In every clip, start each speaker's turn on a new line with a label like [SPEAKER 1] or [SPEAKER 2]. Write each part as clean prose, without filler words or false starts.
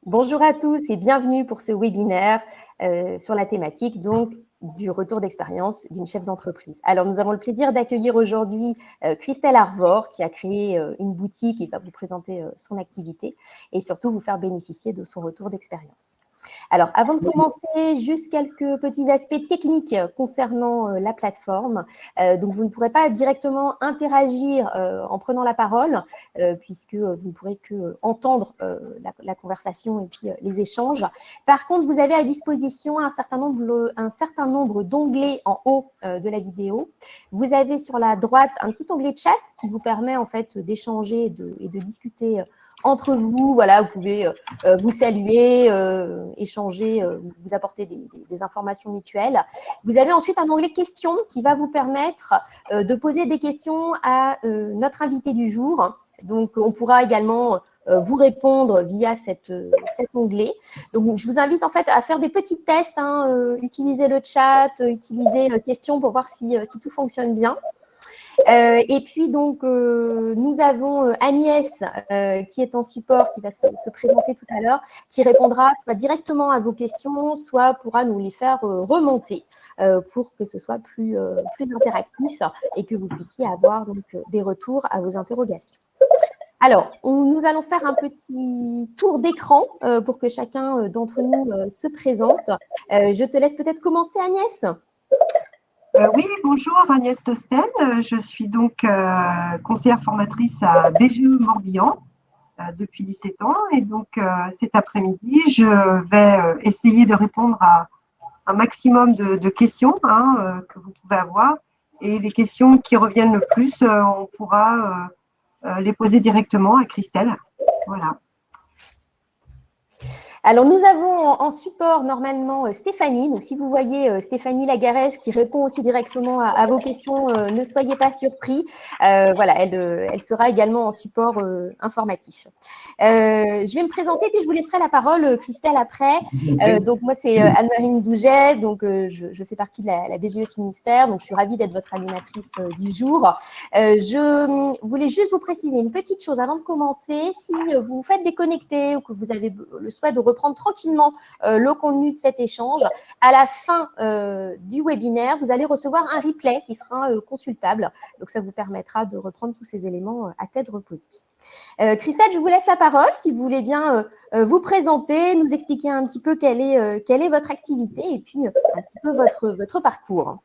[SPEAKER 1] Bonjour à tous et bienvenue pour ce webinaire sur la thématique donc du retour d'expérience d'une chef d'entreprise. Alors, nous avons le plaisir d'accueillir aujourd'hui Christelle Arvor qui a créé une boutique et va vous présenter son activité et surtout vous faire bénéficier de son retour d'expérience. Alors, avant de commencer, juste quelques petits aspects techniques concernant la plateforme. Donc, vous ne pourrez pas directement interagir en prenant la parole, puisque vous ne pourrez que entendre la conversation et puis les échanges. Par contre, vous avez à disposition un certain nombre d'onglets en haut de la vidéo. Vous avez sur la droite un petit onglet chat qui vous permet en fait d'échanger et de discuter entre vous. Voilà, vous pouvez vous saluer, échanger, vous apporter des informations mutuelles. Vous avez ensuite un onglet questions qui va vous permettre de poser des questions à notre invité du jour. Donc, on pourra également vous répondre via cet onglet. Donc, je vous invite en fait à faire des petits tests, utiliser le chat, utiliser questions pour voir si tout fonctionne bien. Et puis, donc, nous avons Agnès qui est en support, qui va se présenter tout à l'heure, qui répondra soit directement à vos questions, soit pourra nous les faire remonter pour que ce soit plus interactif et que vous puissiez avoir donc, des retours à vos interrogations. Alors, nous allons faire un petit tour d'écran pour que chacun d'entre nous se présente. Je te laisse peut-être commencer, Agnès.
[SPEAKER 2] Oui, bonjour, Agnès Tosten. Je suis donc conseillère formatrice à BGE Morbihan depuis 17 ans. Et donc, cet après-midi, je vais essayer de répondre à un maximum de questions que vous pouvez avoir. Et les questions qui reviennent le plus, on pourra les poser directement à Christelle. Voilà.
[SPEAKER 1] Alors, nous avons en support normalement Stéphanie. Donc, si vous voyez Stéphanie Lagarès qui répond aussi directement à vos questions, ne soyez pas surpris. Voilà, elle sera également en support informatif. Je vais me présenter, puis je vous laisserai la parole, Christelle, après. Donc, moi, c'est Anne-Marine Douget. Donc, je fais partie de la BGE Finistère. Donc, je suis ravie d'être votre animatrice du jour. Je voulais juste vous préciser une petite chose avant de commencer. Si vous vous faites déconnecter ou que vous avez le souhait de reprendre tranquillement le contenu de cet échange, à la fin du webinaire, vous allez recevoir un replay qui sera consultable. Donc, ça vous permettra de reprendre tous ces éléments à tête reposée. Christelle, je vous laisse la parole si vous voulez bien vous présenter, nous expliquer un petit peu quelle est votre activité et puis un petit peu votre parcours.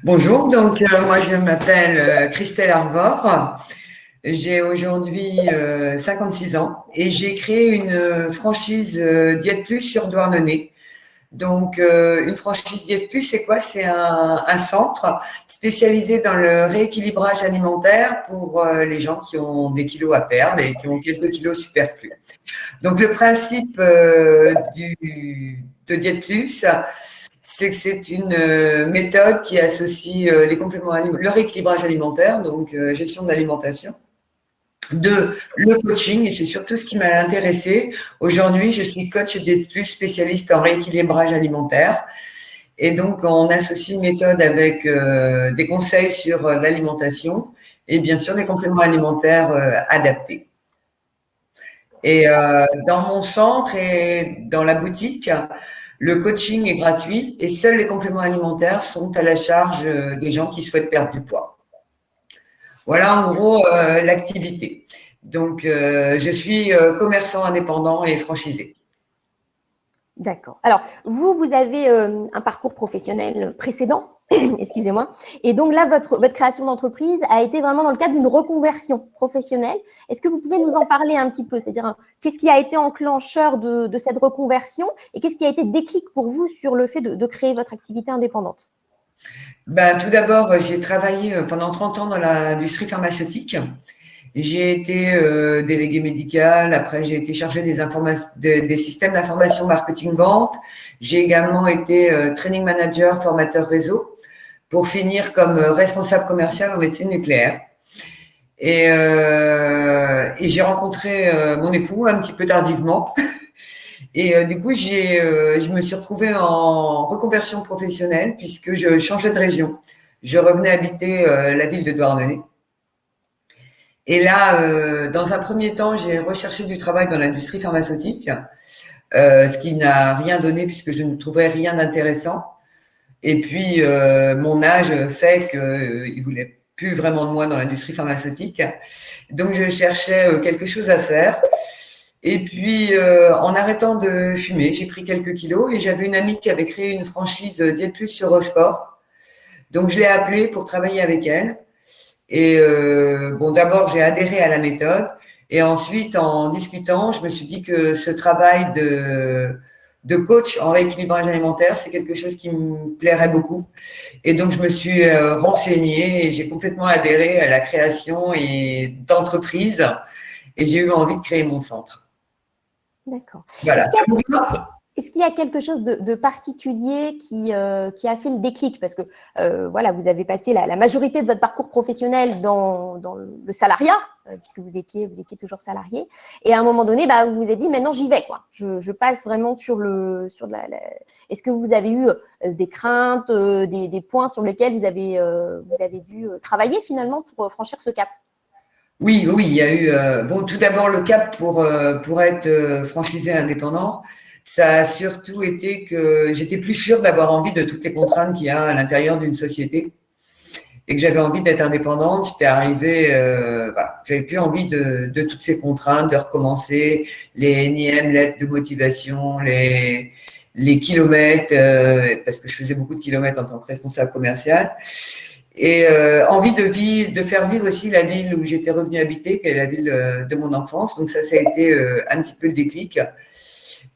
[SPEAKER 3] Bonjour, donc moi je m'appelle Christelle Arvor. J'ai aujourd'hui 56 ans et j'ai créé une franchise Diète Plus sur Douarnenez. Donc, une franchise Diète Plus, c'est quoi? C'est un centre spécialisé dans le rééquilibrage alimentaire pour les gens qui ont des kilos à perdre et qui ont quelques kilos superflus. Donc, le principe de Diète Plus, c'est que c'est une méthode qui associe les compléments le rééquilibrage alimentaire, donc gestion de l'alimentation, le coaching, et c'est surtout ce qui m'a intéressée. Aujourd'hui, je suis coach Diète Plus spécialiste en rééquilibrage alimentaire. Et donc, on associe une méthode avec des conseils sur l'alimentation et bien sûr des compléments alimentaires adaptés. Et dans mon centre et dans la boutique, le coaching est gratuit et seuls les compléments alimentaires sont à la charge des gens qui souhaitent perdre du poids. Voilà en gros l'activité. Donc, je suis commerçant indépendant et franchisé.
[SPEAKER 1] D'accord. Alors, vous avez un parcours professionnel précédent, excusez-moi, et donc là, votre création d'entreprise a été vraiment dans le cadre d'une reconversion professionnelle. Est-ce que vous pouvez nous en parler un petit peu? C'est-à-dire, qu'est-ce qui a été enclencheur de cette reconversion et qu'est-ce qui a été déclic pour vous sur le fait de créer votre activité indépendante?
[SPEAKER 3] Tout d'abord, j'ai travaillé pendant 30 ans dans l'industrie pharmaceutique. J'ai été déléguée médicale, après j'ai été chargée des systèmes d'information marketing-vente. J'ai également été training manager, formateur réseau, pour finir comme responsable commercial en médecine nucléaire. Et j'ai rencontré mon époux un petit peu tardivement. Et du coup, je me suis retrouvée en reconversion professionnelle puisque je changeais de région. Je revenais habiter la ville de Douarnenez. Et là, dans un premier temps, j'ai recherché du travail dans l'industrie pharmaceutique, ce qui n'a rien donné puisque je ne trouvais rien d'intéressant. Et puis, mon âge fait qu'il ne voulait plus vraiment de moi dans l'industrie pharmaceutique. Donc, je cherchais quelque chose à faire. Et puis, en arrêtant de fumer, j'ai pris quelques kilos et j'avais une amie qui avait créé une franchise Diète Plus sur Rochefort. Donc, je l'ai appelée pour travailler avec elle. Et bon, d'abord, j'ai adhéré à la méthode. Et ensuite, en discutant, je me suis dit que ce travail de coach en rééquilibrage alimentaire, c'est quelque chose qui me plairait beaucoup. Et donc, je me suis renseignée et j'ai complètement adhéré à la création et d'entreprise. Et j'ai eu envie de créer mon centre.
[SPEAKER 1] D'accord.
[SPEAKER 3] Voilà.
[SPEAKER 1] Est-ce qu'il y a quelque chose de particulier qui a fait le déclic? Parce que voilà, vous avez passé la majorité de votre parcours professionnel dans le salariat, puisque vous étiez toujours salarié. Et à un moment donné, bah, vous vous êtes dit, maintenant j'y vais, quoi. Je passe vraiment sur Est-ce que vous avez eu des craintes, des points sur lesquels vous avez dû travailler finalement pour franchir ce cap?
[SPEAKER 3] Oui, il y a eu bon, tout d'abord le cap pour être franchisé indépendant. Ça a surtout été que j'étais plus sûre d'avoir envie de toutes les contraintes qu'il y a à l'intérieur d'une société et que j'avais envie d'être indépendante. J'étais arrivée, voilà, j'avais plus envie de toutes ces contraintes, de recommencer les énièmes lettres de motivation, les kilomètres, parce que je faisais beaucoup de kilomètres en tant que responsable commercial. Et envie de faire vivre aussi la ville où j'étais revenue habiter, qui est la ville de mon enfance. Donc ça a été un petit peu le déclic.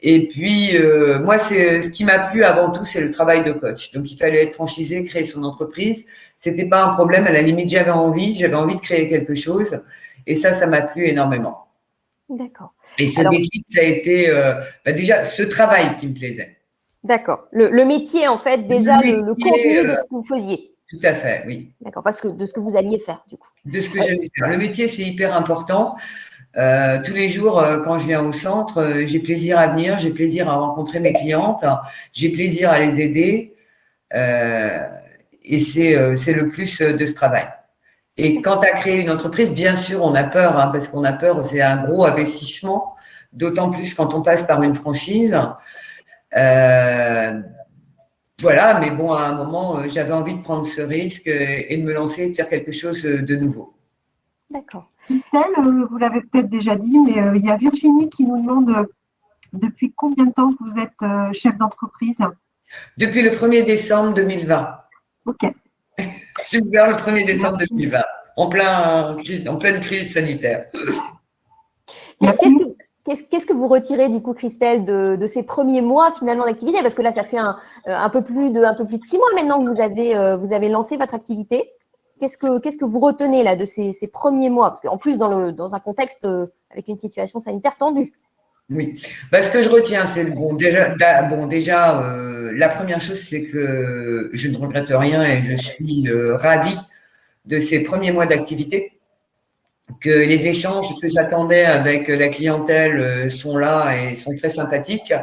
[SPEAKER 3] Et puis, moi, ce qui m'a plu avant tout, c'est le travail de coach. Donc, il fallait être franchisé, créer son entreprise. C'était pas un problème. À la limite, j'avais envie de créer quelque chose. Et ça m'a plu énormément.
[SPEAKER 1] D'accord.
[SPEAKER 3] Et ce déclic, ça a été déjà ce travail qui me plaisait.
[SPEAKER 1] D'accord. Le métier, en fait, déjà, le contenu de ce que vous faisiez.
[SPEAKER 3] Tout à fait, oui.
[SPEAKER 1] D'accord, parce que de ce que vous alliez faire, du coup.
[SPEAKER 3] De ce que j'allais faire. Le métier, c'est hyper important. Tous les jours, quand je viens au centre, j'ai plaisir à venir, j'ai plaisir à rencontrer mes clientes, j'ai plaisir à les aider. Et c'est le plus de ce travail. Et quand tu as créé une entreprise, bien sûr, on a peur, parce qu'on a peur, c'est un gros investissement, d'autant plus quand on passe par une franchise. Voilà, mais bon, à un moment, j'avais envie de prendre ce risque et de me lancer et de faire quelque chose de nouveau.
[SPEAKER 1] D'accord.
[SPEAKER 2] Christelle, vous l'avez peut-être déjà dit, mais il y a Virginie qui nous demande depuis combien de temps que vous êtes chef d'entreprise?
[SPEAKER 3] Depuis le 1er décembre 2020.
[SPEAKER 2] Ok.
[SPEAKER 3] J'ai ouvert le 1er décembre 2020, en pleine crise sanitaire.
[SPEAKER 1] Qu'est-ce que vous retirez du coup, Christelle, de ces premiers mois finalement d'activité? Parce que là, ça fait un peu plus de 6 mois maintenant que vous avez lancé votre activité. Qu'est-ce que vous retenez là de ces premiers mois? Parce qu'en plus, dans un contexte avec une situation sanitaire tendue.
[SPEAKER 3] Oui. Ce que je retiens, c'est déjà, la première chose, c'est que je ne regrette rien et je suis ravie de ces premiers mois d'activité. Que les échanges que j'attendais avec la clientèle sont là et sont très sympathiques.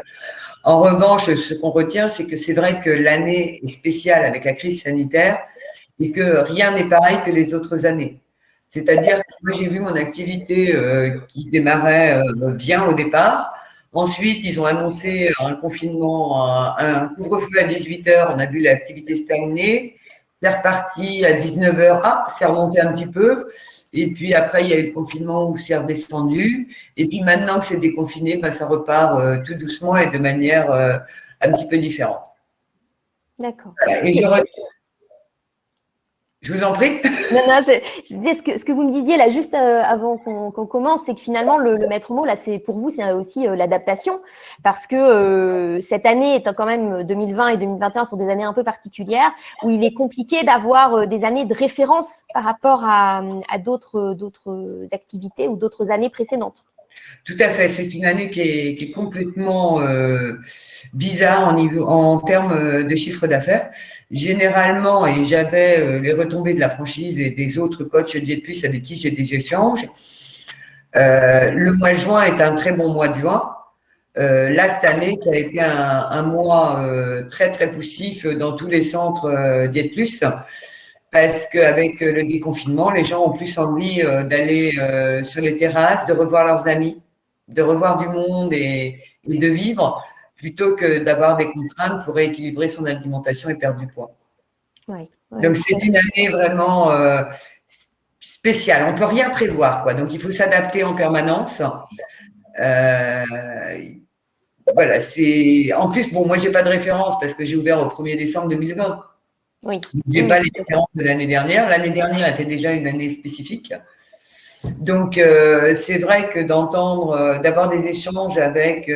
[SPEAKER 3] En revanche, ce qu'on retient, c'est que c'est vrai que l'année est spéciale avec la crise sanitaire et que rien n'est pareil que les autres années. C'est-à-dire que moi, j'ai vu mon activité qui démarrait bien au départ. Ensuite, ils ont annoncé un confinement, un couvre-feu à 18h. On a vu l'activité stagner. C'est reparti à 19h. Ah, c'est remonté un petit peu. Et puis après, il y a eu le confinement où c'est redescendu. Et puis maintenant que c'est déconfiné, ça repart tout doucement et de manière un petit peu différente.
[SPEAKER 1] D'accord.
[SPEAKER 3] Voilà. Et je vous en prie.
[SPEAKER 1] Non, je disais ce que vous me disiez là juste avant qu'on commence, c'est que finalement le maître mot là, c'est pour vous, c'est aussi l'adaptation, parce que cette année étant quand même 2020 et 2021 sont des années un peu particulières où il est compliqué d'avoir des années de référence par rapport à d'autres activités ou d'autres années précédentes.
[SPEAKER 3] Tout à fait, c'est une année qui est complètement bizarre en termes de chiffre d'affaires. Généralement, et j'avais les retombées de la franchise et des autres coachs Diète Plus avec qui j'ai des échanges, le mois de juin est un très bon mois de juin. Là, cette année, ça a été un mois très, très poussif dans tous les centres Diète Plus. parce qu'avec le déconfinement, les gens ont plus envie d'aller sur les terrasses, de revoir leurs amis, de revoir du monde et de vivre, plutôt que d'avoir des contraintes pour rééquilibrer son alimentation et perdre du poids.
[SPEAKER 1] Ouais,
[SPEAKER 3] Donc, c'est une année vraiment spéciale. On ne peut rien prévoir, quoi. Donc, il faut s'adapter en permanence. Voilà, c'est… En plus, bon, moi, je n'ai pas de référence parce que j'ai ouvert au 1er décembre 2020.
[SPEAKER 1] Oui.
[SPEAKER 3] Je n'ai pas les références de l'année dernière. L'année dernière était déjà une année spécifique. Donc, c'est vrai que d'avoir des échanges avec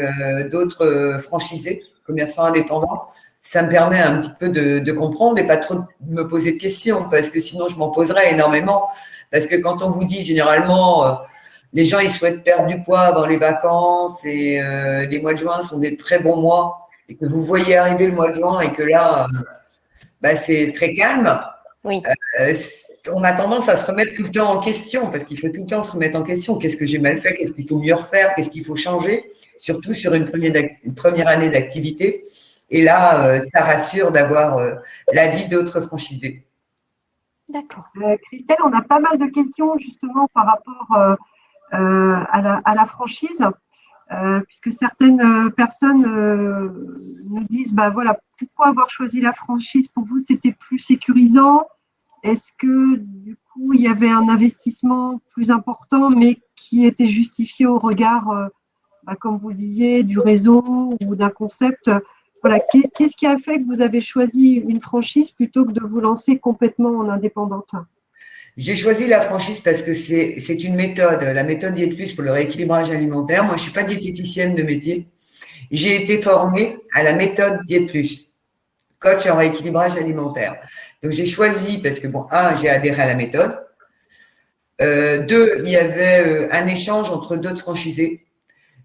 [SPEAKER 3] d'autres franchisés, commerçants indépendants, ça me permet un petit peu de comprendre et pas trop de me poser de questions, parce que sinon, je m'en poserais énormément. Parce que quand on vous dit généralement, les gens, ils souhaitent perdre du poids avant les vacances et les mois de juin sont des très bons mois, et que vous voyez arriver le mois de juin et que là, c'est très calme.
[SPEAKER 1] Oui.
[SPEAKER 3] On a tendance à se remettre tout le temps en question, parce qu'il faut tout le temps se remettre en question. Qu'est-ce que j'ai mal fait? Qu'est-ce qu'il faut mieux refaire? Qu'est-ce qu'il faut changer? Surtout sur une première année d'activité. Et là, ça rassure d'avoir l'avis d'autres franchisés.
[SPEAKER 1] D'accord.
[SPEAKER 2] Christelle, on a pas mal de questions justement par rapport à la franchise, puisque certaines personnes nous disent, voilà, pourquoi avoir choisi la franchise? Pour vous, c'était plus sécurisant? Est-ce que du coup, il y avait un investissement plus important, mais qui était justifié au regard, comme vous le disiez, du réseau ou d'un concept? Voilà, qu'est-ce qui a fait que vous avez choisi une franchise plutôt que de vous lancer complètement en indépendante?
[SPEAKER 3] J'ai choisi la franchise parce que c'est une méthode, la méthode Diète Plus pour le rééquilibrage alimentaire. Moi, je ne suis pas diététicienne de métier. J'ai été formée à la méthode Diète Plus, coach en rééquilibrage alimentaire. Donc, j'ai choisi parce que, j'ai adhéré à la méthode. 2, il y avait un échange entre d'autres franchisés.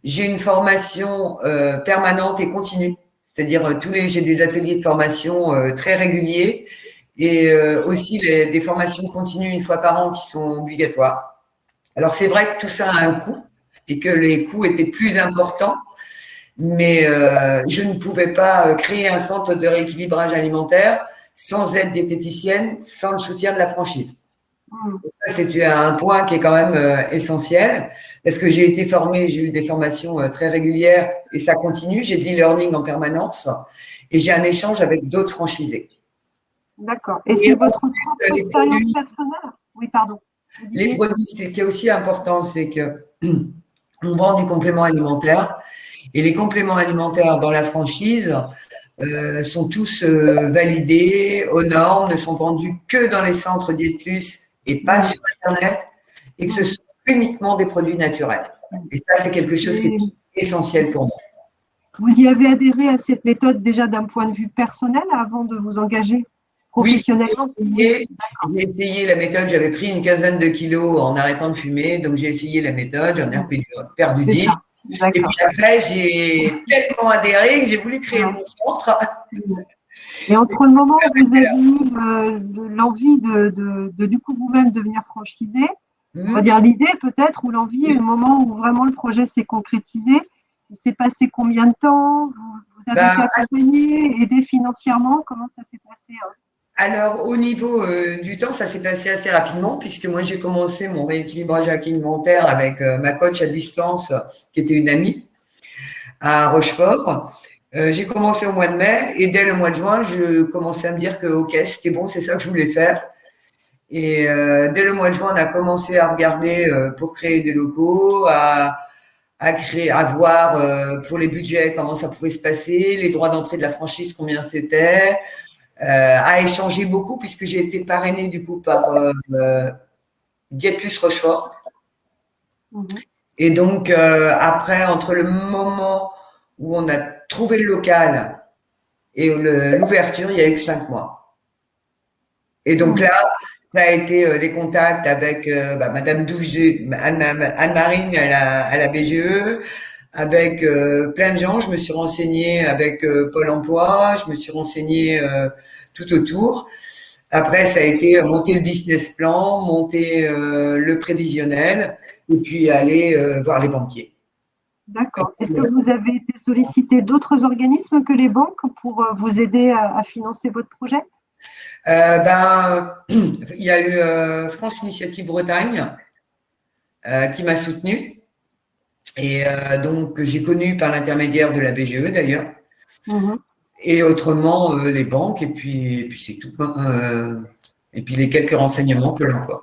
[SPEAKER 3] J'ai une formation permanente et continue. C'est-à-dire, j'ai des ateliers de formation très réguliers et aussi des formations continues une fois par an qui sont obligatoires. Alors, c'est vrai que tout ça a un coût et que les coûts étaient plus importants, mais je ne pouvais pas créer un centre de rééquilibrage alimentaire sans être diététicienne, sans le soutien de la franchise. C'est un point qui est quand même essentiel parce que j'ai été formée, j'ai eu des formations très régulières et ça continue. J'ai de l'e-learning en permanence et j'ai un échange avec d'autres franchisés.
[SPEAKER 2] D'accord. Et c'est votre propre expérience personnelle? Oui, pardon.
[SPEAKER 3] Les produits, ce qui est aussi important, c'est qu'on vend du complément alimentaire et les compléments alimentaires dans la franchise sont tous validés aux normes, ne sont vendus que dans les centres Diète Plus et pas sur Internet, et que ce sont uniquement des produits naturels. Et ça, c'est quelque chose qui est essentiel pour moi.
[SPEAKER 2] Vous y avez adhéré à cette méthode déjà d'un point de vue personnel avant de vous engager professionnellement?
[SPEAKER 3] Oui, j'ai essayé la méthode, j'avais pris une quinzaine de kilos en arrêtant de fumer, donc j'ai essayé la méthode, j'en ai perdu 10. Et puis après, j'ai tellement adhéré que j'ai voulu créer mon centre.
[SPEAKER 2] Et entre le moment où vous avez eu l'envie de du coup vous-même devenir franchisé, on va dire l'idée peut-être, ou l'envie, et le moment où vraiment le projet s'est concrétisé, il s'est passé combien de temps? Vous avez été accompagné, aidé financièrement? Comment ça s'est passé?
[SPEAKER 3] Alors, au niveau du temps, ça s'est passé assez rapidement puisque moi, j'ai commencé mon rééquilibrage alimentaire avec ma coach à distance qui était une amie à Rochefort. J'ai commencé au mois de mai et dès le mois de juin, je commençais à me dire que OK, c'était bon, c'est ça que je voulais faire. Et dès le mois de juin, on a commencé à regarder pour créer des locaux, à voir pour les budgets comment ça pouvait se passer, les droits d'entrée de la franchise, combien c'était, à échanger beaucoup puisque j'ai été parrainée du coup par Diète Plus Rochefort. Et donc, après, entre le moment où on a trouvé le local et l'ouverture, il n'y a eu que 5 mois. Et donc là, ça a été les contacts avec Madame Douget, Anne-Marine à la BGE, avec plein de gens. Je me suis renseignée avec Pôle emploi, je me suis renseignée tout autour. Après, ça a été monter le business plan, monter le prévisionnel et puis aller voir les banquiers.
[SPEAKER 2] D'accord. Est-ce que vous avez été sollicité d'autres organismes que les banques pour vous aider à financer votre projet?
[SPEAKER 3] Il y a eu France Initiative Bretagne qui m'a soutenue. Et donc, j'ai connu par l'intermédiaire de la BGE d'ailleurs. Et autrement, les banques, et puis c'est tout. Et puis les quelques renseignements que l'emploi.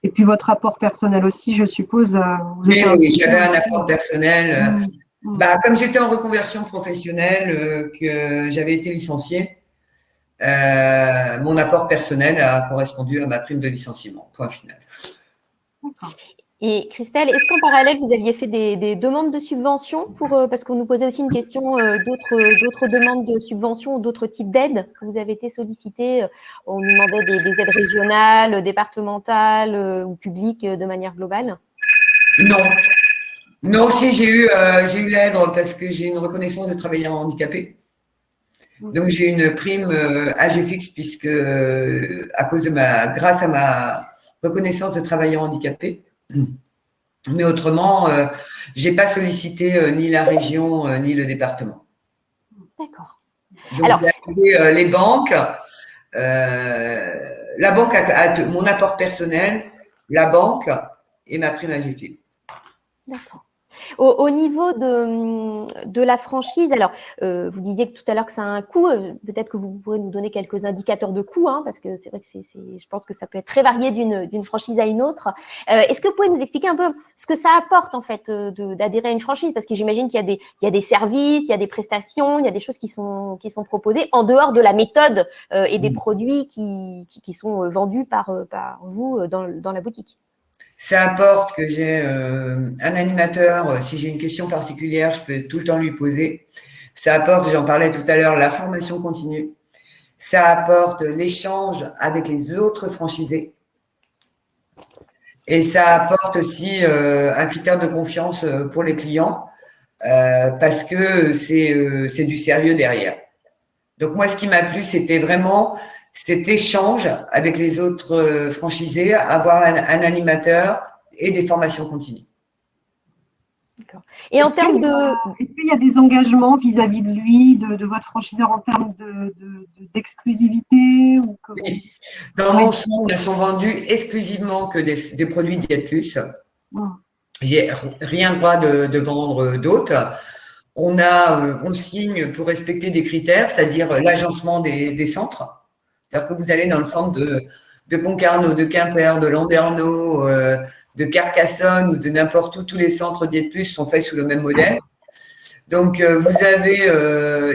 [SPEAKER 2] Et puis votre apport personnel aussi, je suppose.
[SPEAKER 3] Oui, j'avais un apport personnel. Comme j'étais en reconversion professionnelle, que j'avais été licenciée, mon apport personnel a correspondu à ma prime de licenciement. Point final.
[SPEAKER 1] D'accord. Et Christelle, est-ce qu'en parallèle, vous aviez fait des demandes de subventions parce qu'on nous posait aussi une question d'autres demandes de subventions ou d'autres types d'aides que vous avez été sollicitées? On nous demandait des aides régionales, départementales ou publiques de manière globale?
[SPEAKER 3] Non. Non, si, j'ai eu l'aide parce que j'ai une reconnaissance de travailleur handicapé. Donc, j'ai une prime âge fixe puisque grâce à ma reconnaissance de travailleur handicapé. Mais autrement, je n'ai pas sollicité ni la région ni le département.
[SPEAKER 1] D'accord.
[SPEAKER 3] Donc, c'est les banques. La banque a mon apport personnel, la banque et ma prime AGFIP.
[SPEAKER 1] D'accord. Au niveau de la franchise, alors vous disiez tout à l'heure que ça a un coût. Peut-être que vous pourrez nous donner quelques indicateurs de coût, parce que c'est vrai que je pense que ça peut être très varié d'une franchise à une autre. Est-ce que vous pouvez nous expliquer un peu ce que ça apporte en fait d'adhérer à une franchise? Parce que j'imagine qu'il y a des services, il y a des prestations, il y a des choses qui sont proposées en dehors de la méthode et des produits qui sont vendus par vous dans la boutique.
[SPEAKER 3] Ça apporte que j'ai un animateur, si j'ai une question particulière, je peux tout le temps lui poser. Ça apporte, j'en parlais tout à l'heure, la formation continue. Ça apporte l'échange avec les autres franchisés. Et ça apporte aussi un critère de confiance pour les clients parce que c'est du sérieux derrière. Donc moi, ce qui m'a plu, c'était vraiment cet échange avec les autres franchisés, avoir un animateur et des formations continues.
[SPEAKER 1] D'accord. Et en termes
[SPEAKER 2] Est-ce qu'il y a des engagements vis-à-vis de lui, de votre franchiseur en termes d'exclusivité
[SPEAKER 3] Oui. Dans mon centre, ne sont vendus exclusivement que des produits Diète Plus. J'ai rien droit de vendre d'autres. On signe pour respecter des critères, c'est-à-dire l'agencement des centres. C'est-à-dire que vous allez dans le centre de Concarneau, de Quimper, de Landerneau, de Carcassonne ou de n'importe où, tous les centres Diète Plus sont faits sous le même modèle. Donc, vous avez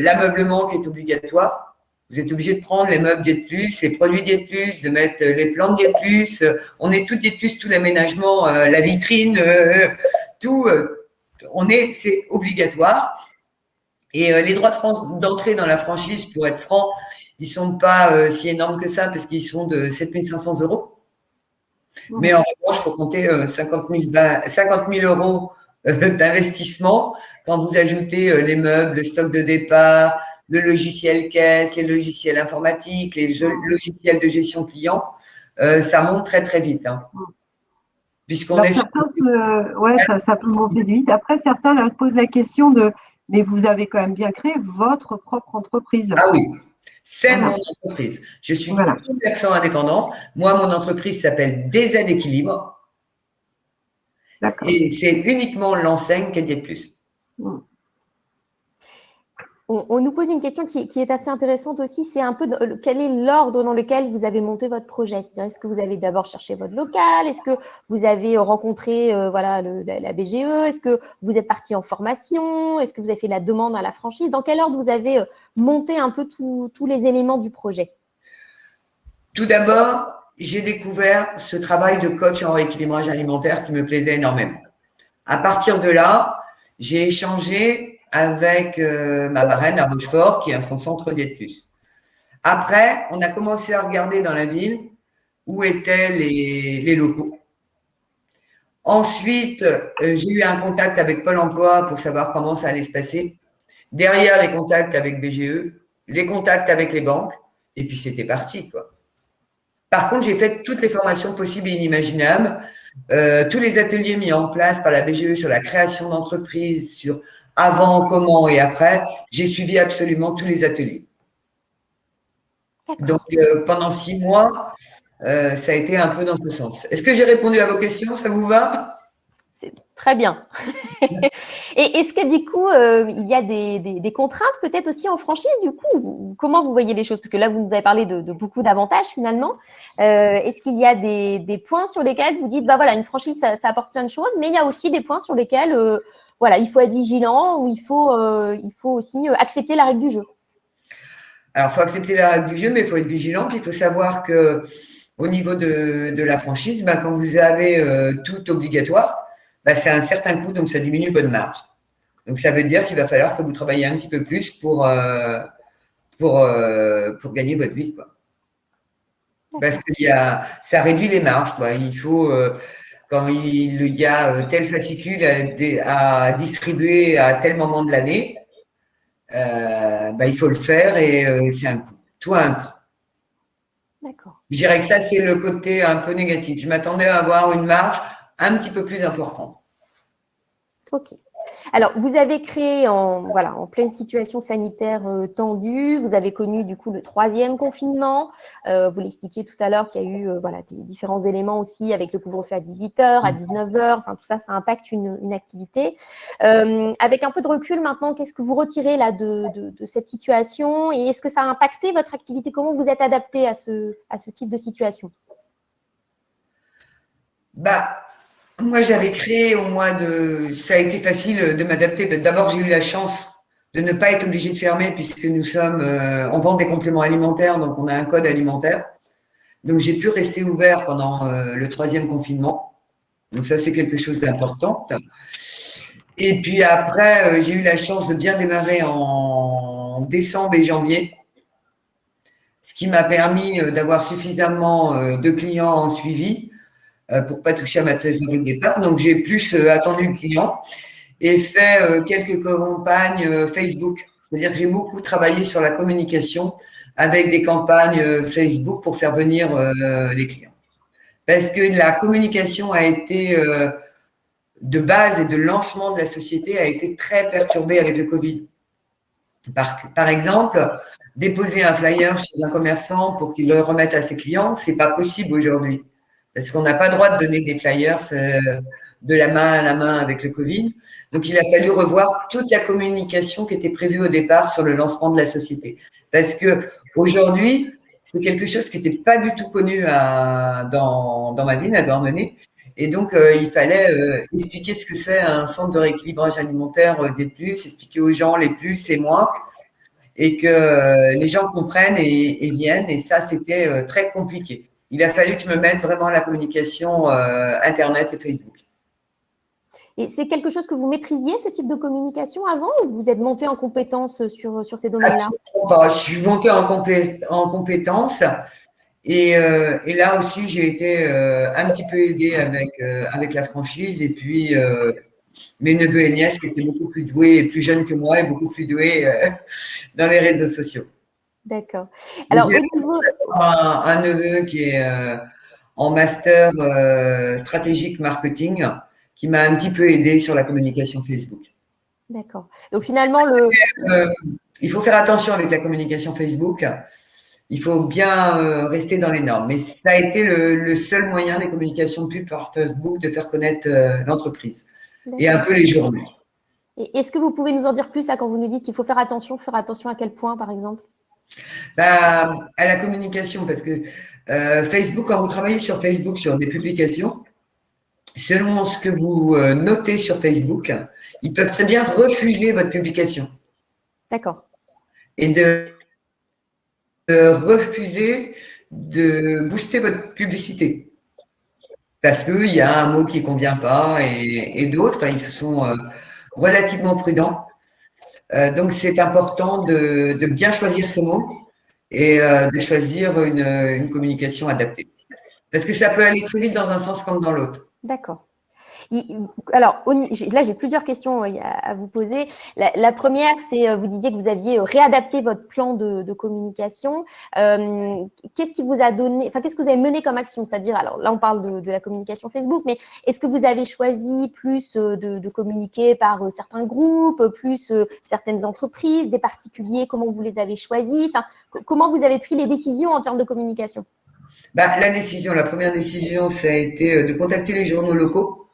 [SPEAKER 3] l'ameublement qui est obligatoire. Vous êtes obligé de prendre les meubles Diète Plus, les produits Diète Plus, de mettre les plantes Diète Plus. On est tout Diète Plus, tout l'aménagement, la vitrine, tout. C'est obligatoire. Et les droits d'entrée dans la franchise, pour être franc, ils ne sont pas si énormes que ça parce qu'ils sont de 7 500 €. Mais en revanche, il faut compter 50 000 euros d'investissement quand vous ajoutez les meubles, le stock de départ, le logiciel caisse, les logiciels informatiques, les logiciels de gestion client. Ça monte très, très vite.
[SPEAKER 2] Puisqu'on est ça peut monter vite. Après, certains leur posent la question mais vous avez quand même bien créé votre propre entreprise.
[SPEAKER 3] Ah oui, c'est mon entreprise. Je suis commerçant indépendant. Moi, mon entreprise s'appelle Des Aides Équilibre. Et c'est uniquement l'enseigne qui est Diète Plus.
[SPEAKER 1] On nous pose une question qui est assez intéressante aussi, c'est un peu quel est l'ordre dans lequel vous avez monté votre projet? C'est-à-dire, est-ce que vous avez d'abord cherché votre local? Est-ce que vous avez rencontré la BGE? Est-ce que vous êtes parti en formation? Est-ce que vous avez fait la demande à la franchise? Dans quel ordre vous avez monté un peu tous les éléments du projet?
[SPEAKER 3] Tout d'abord, j'ai découvert ce travail de coach en rééquilibrage alimentaire qui me plaisait énormément. À partir de là, j'ai échangé avec ma marraine à Rochefort, qui est son centre Diète Plus. Après, on a commencé à regarder dans la ville où étaient les locaux. Ensuite, j'ai eu un contact avec Pôle emploi pour savoir comment ça allait se passer. Derrière, les contacts avec BGE, les contacts avec les banques, et puis c'était parti, quoi. Par contre, j'ai fait toutes les formations possibles et inimaginables, tous les ateliers mis en place par la BGE sur la création d'entreprise, sur avant, comment et après. J'ai suivi absolument tous les ateliers. Donc, pendant 6 mois, ça a été un peu dans ce sens. Est-ce que j'ai répondu à vos questions? Ça vous va?
[SPEAKER 1] C'est très bien. Et est-ce que du coup, il y a des contraintes peut-être aussi en franchise du coup? Comment vous voyez les choses? Parce que là, vous nous avez parlé de beaucoup d'avantages finalement. Est-ce qu'il y a des points sur lesquels vous dites, bah voilà, une franchise, ça apporte plein de choses, mais il y a aussi des points sur lesquels, voilà, il faut être vigilant ou il faut aussi accepter la règle du jeu?
[SPEAKER 3] Alors, il faut accepter la règle du jeu, mais il faut être vigilant. Puis, il faut savoir que au niveau de la franchise, bah, quand vous avez tout obligatoire, bah, c'est un certain coût, donc ça diminue votre marge. Donc, ça veut dire qu'il va falloir que vous travaillez un petit peu plus pour gagner votre vie, quoi. Parce que ça réduit les marges, quoi. Il faut, quand il y a tel fascicule à distribuer à tel moment de l'année, bah, il faut le faire et c'est un coût. Tout a un coût.
[SPEAKER 1] D'accord.
[SPEAKER 3] Je dirais que ça, c'est le côté un peu négatif. Je m'attendais à avoir une marge un petit peu plus importante.
[SPEAKER 1] Ok. Alors, vous avez créé en pleine situation sanitaire tendue, vous avez connu du coup le 3e confinement, vous l'expliquiez tout à l'heure qu'il y a eu des différents éléments aussi avec le couvre-feu à 18h, à 19h, enfin tout ça, ça impacte une activité. Avec un peu de recul maintenant, qu'est-ce que vous retirez là de cette situation et est-ce que ça a impacté votre activité? Comment vous êtes adapté à ce type de situation?
[SPEAKER 3] Bah, moi, j'avais créé ça a été facile de m'adapter. D'abord, j'ai eu la chance de ne pas être obligée de fermer puisque on vend des compléments alimentaires, donc on a un code alimentaire. Donc, j'ai pu rester ouvert pendant le 3e confinement. Donc, ça, c'est quelque chose d'important. Et puis après, j'ai eu la chance de bien démarrer en décembre et janvier, ce qui m'a permis d'avoir suffisamment de clients en suivi pour pas toucher à ma trésorerie de départ. Donc, j'ai plus attendu le client et fait quelques campagnes Facebook. C'est-à-dire que j'ai beaucoup travaillé sur la communication avec des campagnes Facebook pour faire venir les clients. Parce que la communication a été de base et de lancement de la société a été très perturbée avec le Covid. Par exemple, déposer un flyer chez un commerçant pour qu'il le remette à ses clients, c'est pas possible aujourd'hui. Parce qu'on n'a pas le droit de donner des flyers de la main à la main avec le Covid. Donc, il a fallu revoir toute la communication qui était prévue au départ sur le lancement de la société. Parce que aujourd'hui, c'est quelque chose qui n'était pas du tout connu dans ma ville, à Douarnenez. Et donc, il fallait expliquer ce que c'est un centre de rééquilibrage alimentaire des plus, expliquer aux gens les plus et moins, et que les gens comprennent et viennent. Et ça, c'était très compliqué. Il a fallu que je me mette vraiment à la communication Internet et Facebook.
[SPEAKER 1] Et c'est quelque chose que vous maîtrisiez, ce type de communication avant, ou vous êtes monté en compétence sur ces domaines-là?
[SPEAKER 3] Je suis montée en compétence et là aussi, j'ai été un petit peu aidée avec la franchise et puis mes neveux et nièces qui étaient beaucoup plus doués et plus jeunes que moi et beaucoup plus doués dans les réseaux sociaux.
[SPEAKER 1] D'accord. Alors,
[SPEAKER 3] j'ai un neveu qui est en master stratégique marketing qui m'a un petit peu aidé sur la communication Facebook.
[SPEAKER 1] D'accord. Donc finalement,
[SPEAKER 3] il faut faire attention avec la communication Facebook. Il faut bien rester dans les normes. Mais ça a été le seul moyen des communications de pub par Facebook de faire connaître l'entreprise et un peu les journaux.
[SPEAKER 1] Et est-ce que vous pouvez nous en dire plus là quand vous nous dites qu'il faut faire attention à quel point, par exemple?
[SPEAKER 3] À la communication, parce que Facebook, quand vous travaillez sur Facebook, sur des publications, selon ce que vous notez sur Facebook, ils peuvent très bien refuser votre publication.
[SPEAKER 1] D'accord.
[SPEAKER 3] Et de refuser de booster votre publicité. Parce qu'il y a un mot qui ne convient pas et d'autres, ils sont relativement prudents. Donc, c'est important de bien choisir ces mots et de choisir une communication adaptée. Parce que ça peut aller très vite dans un sens comme dans l'autre.
[SPEAKER 1] D'accord. Alors, là, j'ai plusieurs questions à vous poser. La première, c'est, vous disiez que vous aviez réadapté votre plan de communication. Qu'est-ce qui vous a donné, enfin, qu'est-ce que vous avez mené comme action? C'est-à-dire, alors là, on parle de la communication Facebook, mais est-ce que vous avez choisi plus de communiquer par certains groupes, plus certaines entreprises, des particuliers? Comment vous les avez choisis? Enfin, comment vous avez pris les décisions en termes de communication?
[SPEAKER 3] La première décision, ça a été de contacter les journaux locaux.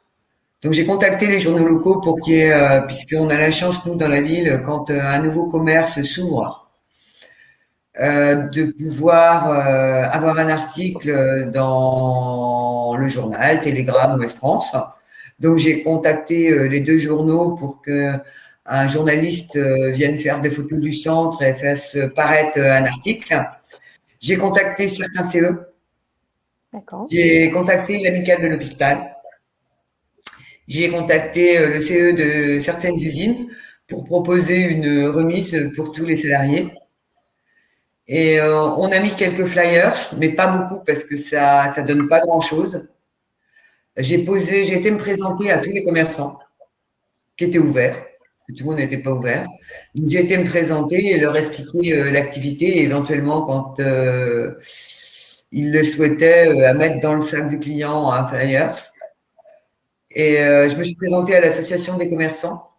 [SPEAKER 3] Donc, j'ai contacté les journaux locaux pour qu'il y ait, puisqu'on a la chance, nous, dans la ville, quand un nouveau commerce s'ouvre, de pouvoir avoir un article dans le journal, Télégramme, Ouest France. Donc, j'ai contacté les 2 journaux pour que un journaliste vienne faire des photos du centre et fasse paraître un article. J'ai contacté certains CE.
[SPEAKER 1] D'accord.
[SPEAKER 3] J'ai contacté l'amicale de l'hôpital. J'ai contacté le CE de certaines usines pour proposer une remise pour tous les salariés. Et on a mis quelques flyers, mais pas beaucoup parce que ça donne pas grand-chose. J'ai été me présenter à tous les commerçants qui étaient ouverts. Tout le monde n'était pas ouvert. Donc, j'ai été me présenter et leur expliquer l'activité et éventuellement quand ils le souhaitaient à mettre dans le sac du client un flyers. Et je me suis présentée à l'association des commerçants.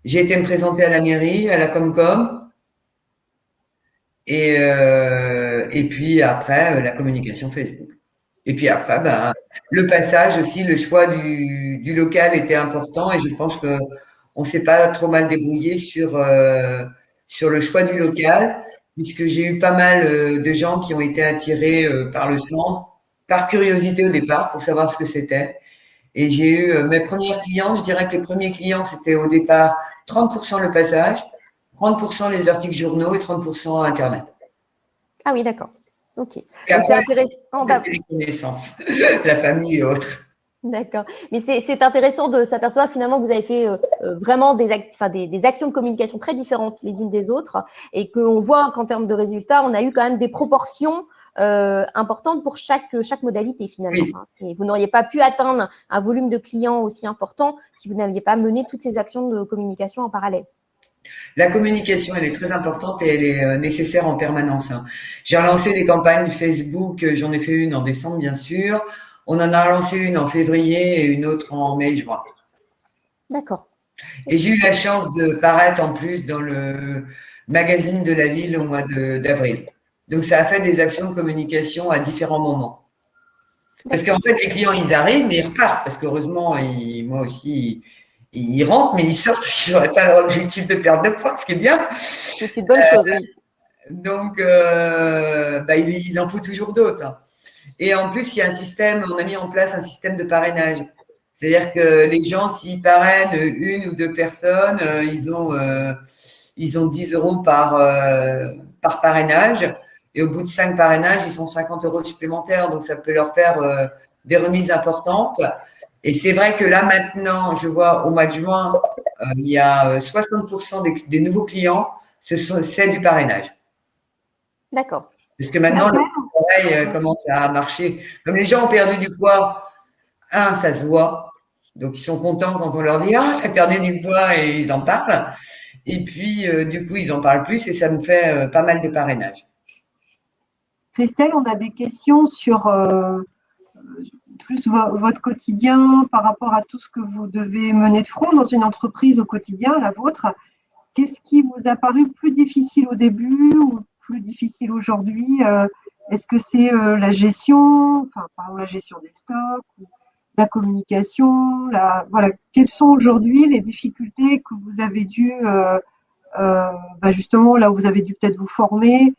[SPEAKER 3] J'ai été me présenter à la mairie, à la Comcom. Et puis après, la communication Facebook. Et puis après, le passage aussi, le choix du local était important et je pense qu'on ne s'est pas trop mal débrouillé sur le choix du local, puisque j'ai eu pas mal de gens qui ont été attirés par le centre, par curiosité au départ, pour savoir ce que c'était. Et j'ai eu mes premiers clients, je dirais que les premiers clients, c'était au départ 30% le passage, 30% les articles journaux et 30% Internet.
[SPEAKER 1] Ah oui, d'accord. Ok.
[SPEAKER 3] Et après,
[SPEAKER 1] c'est intéressant.
[SPEAKER 3] les connaissances, la famille et autres.
[SPEAKER 1] D'accord. Mais c'est intéressant de s'apercevoir finalement que vous avez fait vraiment des actions de communication très différentes les unes des autres et qu'on voit qu'en termes de résultats, on a eu quand même des proportions importantes pour chaque modalité finalement. Oui. Vous n'auriez pas pu atteindre un volume de clients aussi important si vous n'aviez pas mené toutes ces actions de communication en parallèle.
[SPEAKER 3] La communication, elle est très importante et elle est nécessaire en permanence. J'ai relancé des campagnes Facebook, j'en ai fait une en décembre bien sûr. On en a relancé une en février et une autre en mai-juin.
[SPEAKER 1] D'accord.
[SPEAKER 3] Et j'ai eu la chance de paraître en plus dans le magazine de la ville au mois d'avril. Donc ça a fait des actions de communication à différents moments. Parce qu'en fait, les clients, ils arrivent, mais ils repartent. Parce qu'heureusement, moi aussi, ils rentrent, mais ils sortent, ils n'auraient pas leur objectif de perdre de poids, ce qui est bien.
[SPEAKER 1] C'est une bonne chose, oui.
[SPEAKER 3] Donc, il en faut toujours d'autres. Et en plus, il y a un système, on a mis en place un système de parrainage. C'est-à-dire que les gens, s'ils parrainent 1 ou 2 personnes, ils ont 10 € par parrainage. Et au bout de 5 parrainages, ils ont 50 € supplémentaires. Donc, ça peut leur faire des remises importantes. Et c'est vrai que là, maintenant, je vois au mois de juin, il y a 60% des nouveaux clients, c'est du parrainage.
[SPEAKER 1] D'accord.
[SPEAKER 3] Parce que maintenant, le travail commence à marcher. Comme les gens ont perdu du poids, ça se voit. Donc, ils sont contents quand on leur dit « Ah, tu as perdu du poids » et ils en parlent. Et puis, du coup, ils en parlent plus et ça me fait pas mal de parrainage.
[SPEAKER 2] Christelle, on a des questions sur plus votre quotidien par rapport à tout ce que vous devez mener de front dans une entreprise au quotidien, la vôtre. Qu'est-ce qui vous a paru plus difficile au début ou plus difficile aujourd'hui? Est-ce que c'est la gestion, par exemple la gestion des stocks, ou la communication, voilà. Quelles sont aujourd'hui les difficultés que vous avez dû, justement, là où vous avez dû peut-être vous former?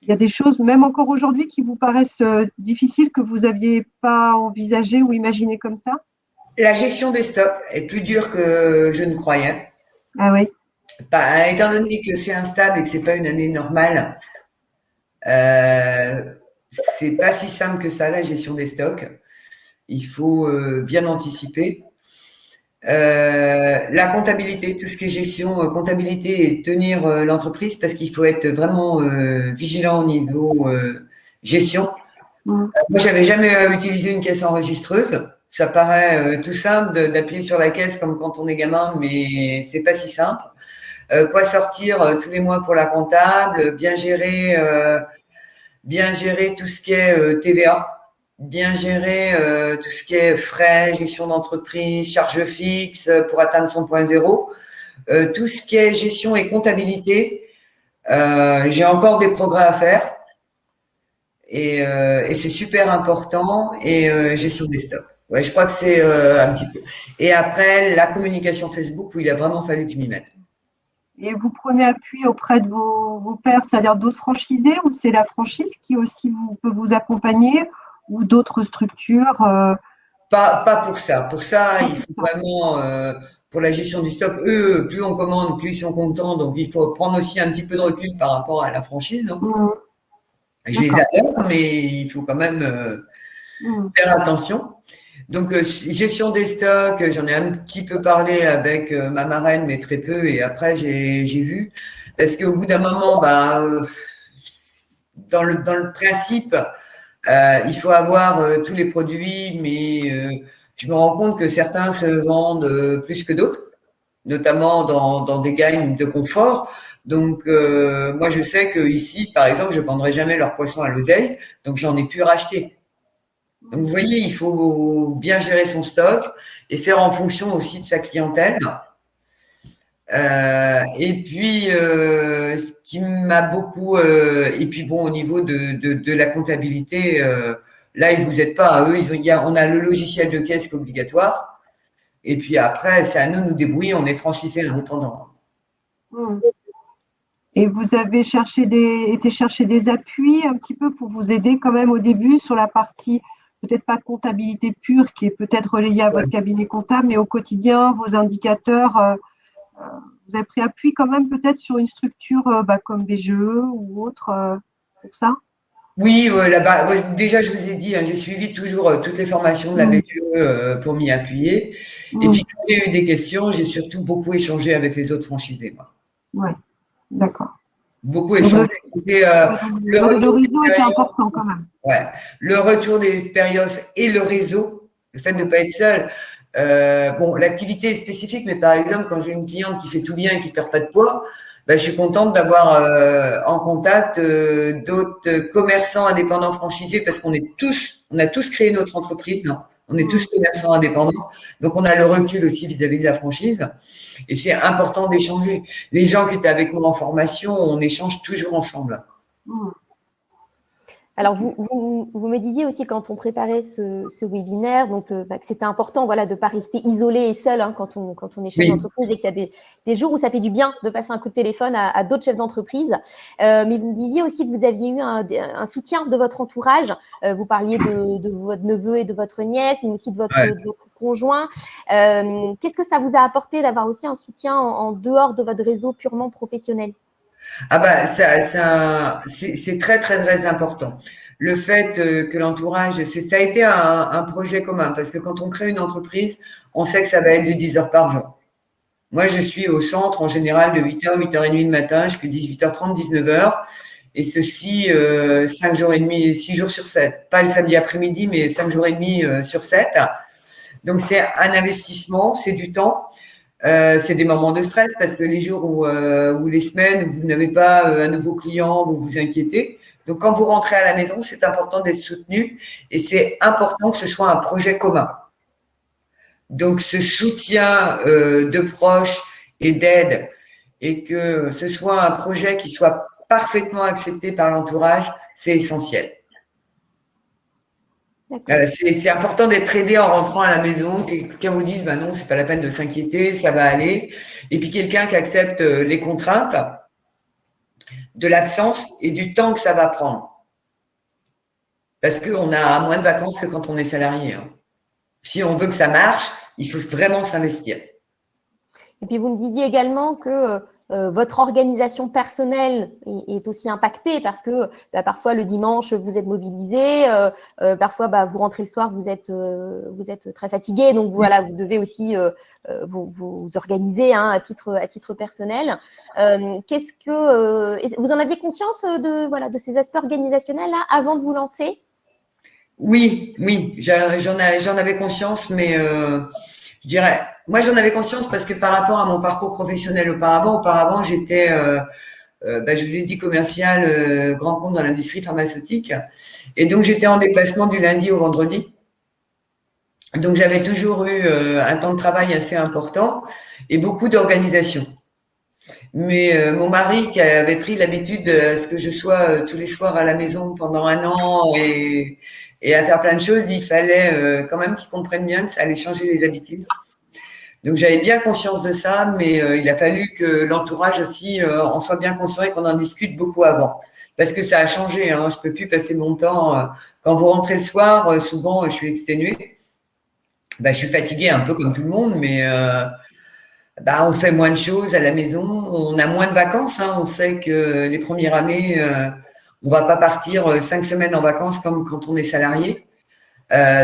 [SPEAKER 2] Il y a des choses, même encore aujourd'hui, qui vous paraissent difficiles, que vous n'aviez pas envisagées ou imaginées comme ça?
[SPEAKER 3] La gestion des stocks est plus dure que je ne croyais.
[SPEAKER 2] Ah oui.
[SPEAKER 3] Étant donné que c'est instable et que ce n'est pas une année normale, c'est pas si simple que ça, la gestion des stocks. Il faut bien anticiper. La comptabilité, tout ce qui est gestion, comptabilité et tenir l'entreprise, parce qu'il faut être vraiment vigilant au niveau gestion. Moi, j'avais jamais utilisé une caisse enregistreuse. Ça paraît tout simple d'appuyer sur la caisse comme quand on est gamin, mais c'est pas si simple. Quoi sortir tous les mois pour la comptable, bien gérer tout ce qui est TVA, bien gérer tout ce qui est frais, gestion d'entreprise, charges fixes pour atteindre son point zéro, tout ce qui est gestion et comptabilité. J'ai encore des progrès à faire et c'est super important. Et gestion des stocks. Ouais, je crois que c'est un petit peu. Et après, la communication Facebook où il a vraiment fallu que je m'y mette.
[SPEAKER 2] Et vous prenez appui auprès de vos pairs, c'est-à-dire d'autres franchisés, ou c'est la franchise qui aussi peut vous accompagner, ou d'autres structures
[SPEAKER 3] Pas pour ça. Pour ça, il faut vraiment, pour la gestion du stock, eux, plus on commande, plus ils sont contents. Donc, il faut prendre aussi un petit peu de recul par rapport à la franchise. Hein. Je les adore, mais il faut quand même faire attention. Donc, gestion des stocks, j'en ai un petit peu parlé avec ma marraine, mais très peu. Et après, j'ai vu. Parce qu'au bout d'un moment, dans le principe, il faut avoir tous les produits, mais je me rends compte que certains se vendent plus que d'autres, notamment dans des gammes de confort. Donc, moi, je sais qu'ici, par exemple, je ne vendrai jamais leur poisson à l'oseille, donc j'en ai pu racheter. Donc, vous voyez, il faut bien gérer son stock et faire en fonction aussi de sa clientèle. Et puis, ce qui m'a beaucoup… et puis, bon, au niveau de la comptabilité, là, ils ne vous aident pas. Eux, on a le logiciel de caisse qui est obligatoire. Et puis après, c'est à nous de nous débrouiller. On est franchisé indépendant.
[SPEAKER 2] Et vous avez été chercher des appuis un petit peu pour vous aider quand même au début sur la partie, peut-être pas comptabilité pure, qui est peut-être relayée à votre cabinet comptable, mais au quotidien, vos indicateurs, vous avez pris appui quand même peut-être sur une structure comme BGE ou autre pour ça?
[SPEAKER 3] Oui, là-bas, déjà, je vous ai dit, hein, j'ai suivi toujours toutes les formations de la BGE pour m'y appuyer. Et puis, quand j'ai eu des questions, j'ai surtout beaucoup échangé avec les autres franchisés.
[SPEAKER 2] Oui, d'accord.
[SPEAKER 3] Beaucoup échangé.
[SPEAKER 2] Le réseau était important quand même.
[SPEAKER 3] Ouais. Le retour des expériences et le réseau, le fait de ne pas être seul. Bon, l'activité est spécifique, mais par exemple, quand j'ai une cliente qui fait tout bien et qui ne perd pas de poids, je suis contente d'avoir en contact d'autres commerçants indépendants franchisés parce on a tous créé notre entreprise. Hein. On est tous commerçants indépendants. Donc, on a le recul aussi vis-à-vis de la franchise. Et c'est important d'échanger. Les gens qui étaient avec moi en formation, on échange toujours ensemble.
[SPEAKER 1] Alors, vous me disiez aussi quand on préparait ce webinaire donc, que c'était important voilà, de ne pas rester isolé et seul hein, quand on est chef d'entreprise et qu'il y a des jours où ça fait du bien de passer un coup de téléphone à d'autres chefs d'entreprise. Mais vous me disiez aussi que vous aviez eu un soutien de votre entourage. Vous parliez de votre neveu et de votre nièce, mais aussi de votre conjoint. Qu'est-ce que ça vous a apporté d'avoir aussi un soutien en dehors de votre réseau purement professionnel ?
[SPEAKER 3] C'est très, très, très important. Le fait que l'entourage, ça a été un projet commun parce que quand on crée une entreprise, on sait que ça va être de 10 heures par jour. Moi, je suis au centre en général de 8h, 8h30 le matin jusqu'à 18h30, 19h. Et ceci 5 jours et demi, 6 jours sur 7. Pas le samedi après-midi, mais 5 jours et demi sur 7. Donc, c'est un investissement, c'est du temps. C'est des moments de stress parce que les jours ou les semaines où vous n'avez pas un nouveau client, vous vous inquiétez. Donc, quand vous rentrez à la maison, c'est important d'être soutenu et c'est important que ce soit un projet commun. Donc, ce soutien de proches et d'aide et que ce soit un projet qui soit parfaitement accepté par l'entourage, c'est essentiel. C'est important d'être aidé en rentrant à la maison, que quelqu'un vous dise non, c'est pas la peine de s'inquiéter, ça va aller. Et puis quelqu'un qui accepte les contraintes de l'absence et du temps que ça va prendre. Parce qu'on a moins de vacances que quand on est salarié. Hein. Si on veut que ça marche, il faut vraiment s'investir.
[SPEAKER 1] Et puis vous me disiez également que votre organisation personnelle est aussi impactée parce que parfois le dimanche vous êtes mobilisé, parfois vous rentrez le soir, vous êtes très fatigué, donc voilà, vous devez aussi vous organiser hein, à titre personnel. Qu'est-ce que vous en aviez conscience de ces aspects organisationnels là avant de vous lancer?
[SPEAKER 3] Oui, oui, j'en avais conscience, mais je dirais, moi j'en avais conscience parce que par rapport à mon parcours professionnel auparavant j'étais, je vous ai dit commercial grand compte dans l'industrie pharmaceutique, et donc j'étais en déplacement du lundi au vendredi. Donc j'avais toujours eu un temps de travail assez important et beaucoup d'organisation. Mais mon mari, qui avait pris l'habitude à ce que je sois tous les soirs à la maison pendant un an et à faire plein de choses, il fallait quand même qu'il comprenne bien que ça allait changer les habitudes. Donc j'avais bien conscience de ça, mais il a fallu que l'entourage aussi en soit bien conscient et qu'on en discute beaucoup avant. Parce que ça a changé, hein. Je ne peux plus passer mon temps. Quand vous rentrez le soir, souvent je suis exténuée. Je suis fatiguée un peu comme tout le monde, mais on fait moins de choses à la maison, on a moins de vacances, hein. On sait que les premières années, on va pas partir 5 semaines en vacances comme quand on est salarié.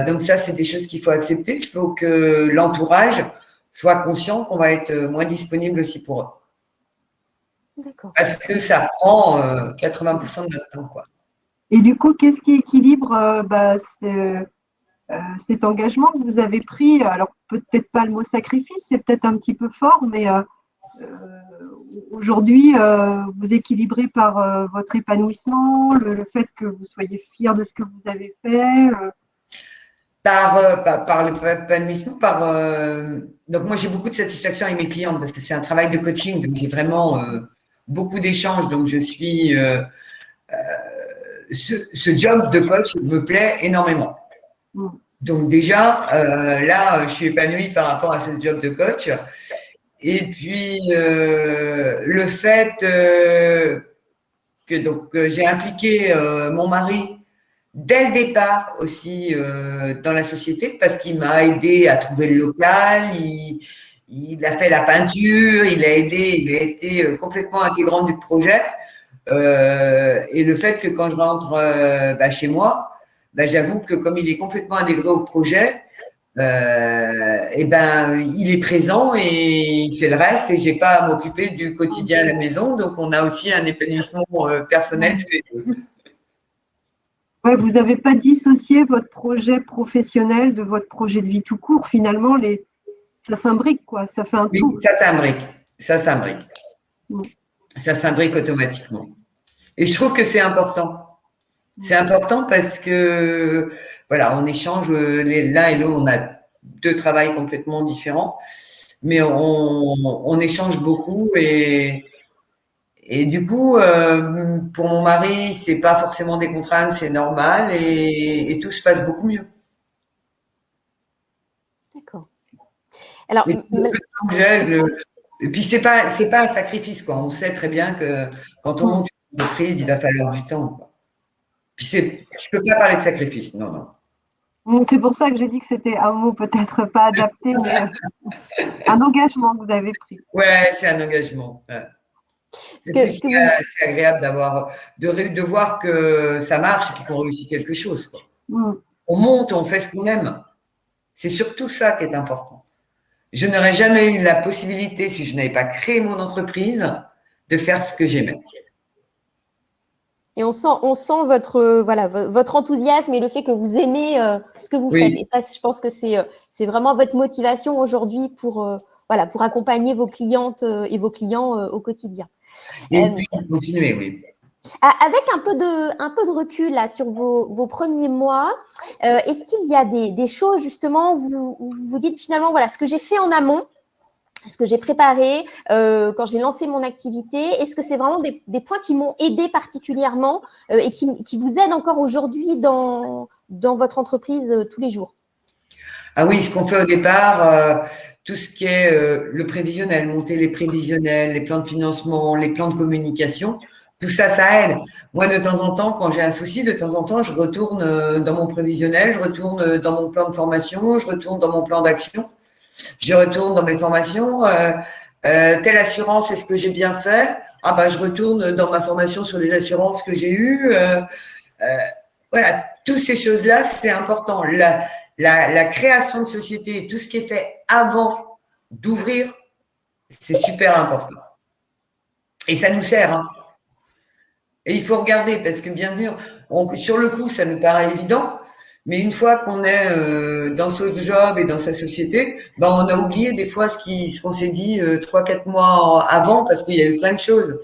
[SPEAKER 3] Donc ça, c'est des choses qu'il faut accepter. Il faut que l'entourage soit conscient qu'on va être moins disponible aussi pour eux.
[SPEAKER 1] D'accord.
[SPEAKER 3] Parce que ça prend 80% de notre temps, quoi.
[SPEAKER 2] Et du coup, qu'est-ce qui équilibre cet engagement que vous avez pris? Alors, peut-être pas le mot sacrifice, c'est peut-être un petit peu fort, mais aujourd'hui, vous équilibrez par votre épanouissement, le fait que vous soyez fier de ce que vous avez fait.
[SPEAKER 3] Par l'épanouissement, donc moi j'ai beaucoup de satisfaction avec mes clientes parce que c'est un travail de coaching, donc j'ai vraiment beaucoup d'échanges, donc je suis ce job de coach me plaît énormément. Donc déjà là je suis épanouie par rapport à ce job de coach, et puis le fait que j'ai impliqué mon mari dès le départ aussi dans la société, parce qu'il m'a aidé à trouver le local, il a fait la peinture, il a été complètement intégrant du projet. Et le fait que quand je rentre chez moi, j'avoue que comme il est complètement intégré au projet, il est présent et il fait le reste, et j'ai pas à m'occuper du quotidien à la maison. Donc on a aussi un épanouissement personnel tous les deux.
[SPEAKER 2] Ouais, vous n'avez pas dissocié votre projet professionnel de votre projet de vie tout court. Finalement, ça s'imbrique, quoi. Ça fait un
[SPEAKER 3] Oui,
[SPEAKER 2] tout.
[SPEAKER 3] ça s'imbrique. Ça s'imbrique. Ça s'imbrique automatiquement. Et je trouve que c'est important. C'est important parce que, voilà, on échange l'un et l'autre. On a deux travails complètement différents, mais on échange beaucoup, et du coup, pour mon mari, c'est pas forcément des contraintes, c'est normal, et tout se passe beaucoup mieux.
[SPEAKER 1] D'accord. Alors,
[SPEAKER 3] et puis c'est pas un sacrifice, quoi. On sait très bien que quand on monte une entreprise, il va falloir du temps, quoi. Puis je peux pas parler de sacrifice, non.
[SPEAKER 2] C'est pour ça que j'ai dit que c'était un mot peut-être pas adapté, mais un engagement que vous avez pris.
[SPEAKER 3] Ouais, c'est un engagement. Ouais. C'est agréable de voir que ça marche et puis qu'on réussit quelque chose, quoi. On monte, on fait ce qu'on aime. C'est surtout ça qui est important. Je n'aurais jamais eu la possibilité, si je n'avais pas créé mon entreprise, de faire ce que j'aimais.
[SPEAKER 1] Et on sent votre enthousiasme et le fait que vous aimez ce que vous faites. Et ça, je pense que c'est vraiment votre motivation aujourd'hui pour accompagner vos clientes et vos clients au quotidien.
[SPEAKER 3] Et puis continuer, oui.
[SPEAKER 1] Avec un peu de recul là sur vos premiers mois, est-ce qu'il y a des choses justement où vous dites finalement, voilà, ce que j'ai fait en amont, ce que j'ai préparé quand j'ai lancé mon activité, est-ce que c'est vraiment des points qui m'ont aidé particulièrement et qui vous aident encore aujourd'hui dans votre entreprise tous les jours?
[SPEAKER 3] Ah oui, ce qu'on fait au départ, tout ce qui est le prévisionnel, monter les prévisionnels, les plans de financement, les plans de communication, tout ça, ça aide. Moi, de temps en temps, quand j'ai un souci, de temps en temps, je retourne dans mon prévisionnel, je retourne dans mon plan de formation, je retourne dans mon plan d'action, je retourne dans mes formations. Telle assurance, est-ce que j'ai bien fait? Je retourne dans ma formation sur les assurances que j'ai eues. Voilà, toutes ces choses-là, c'est important. La création de société, tout ce qui est fait avant d'ouvrir, c'est super important. Et ça nous sert, hein. Et il faut regarder, parce que bien sûr, sur le coup, ça nous paraît évident, Mais une fois qu'on est dans son job et dans sa société, ben on a oublié des fois ce qu'on s'est dit 3-4 mois avant parce qu'il y a eu plein de choses.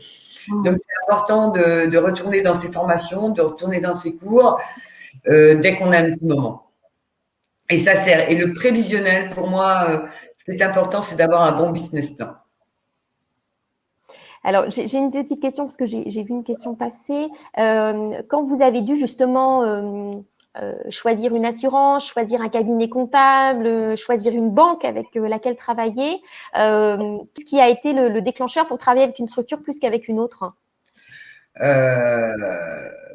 [SPEAKER 3] Donc c'est important de retourner dans ses formations, de retourner dans ses cours dès qu'on a un petit moment. Et ça sert. Et le prévisionnel, pour moi, ce qui est important, c'est d'avoir un bon business plan.
[SPEAKER 1] Alors, j'ai une petite question parce que j'ai vu une question passer. Quand vous avez dû justement choisir une assurance, choisir un cabinet comptable, choisir une banque avec laquelle travailler, qu'est-ce qui a été le déclencheur pour travailler avec une structure plus qu'avec une autre?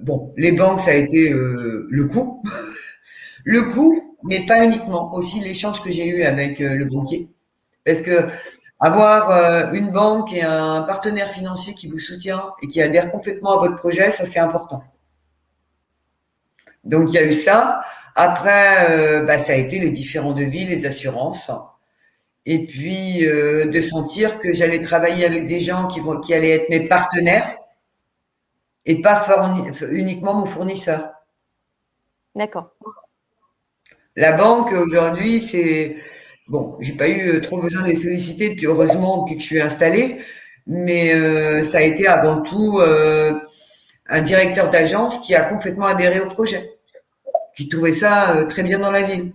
[SPEAKER 3] Bon, les banques, ça a été le coût. Le coût, mais pas uniquement. Aussi l'échange que j'ai eu avec le banquier. Parce que avoir une banque et un partenaire financier qui vous soutient et qui adhère complètement à votre projet, ça c'est important. Donc il y a eu ça. Après, ça a été les différents devis, les assurances. Et puis de sentir que j'allais travailler avec des gens qui allaient être mes partenaires et pas uniquement mon fournisseur.
[SPEAKER 1] D'accord.
[SPEAKER 3] La banque aujourd'hui, c'est bon, j'ai pas eu trop besoin de les solliciter depuis heureusement depuis que je suis installée, mais ça a été avant tout un directeur d'agence qui a complètement adhéré au projet, qui trouvait ça très bien dans la ville.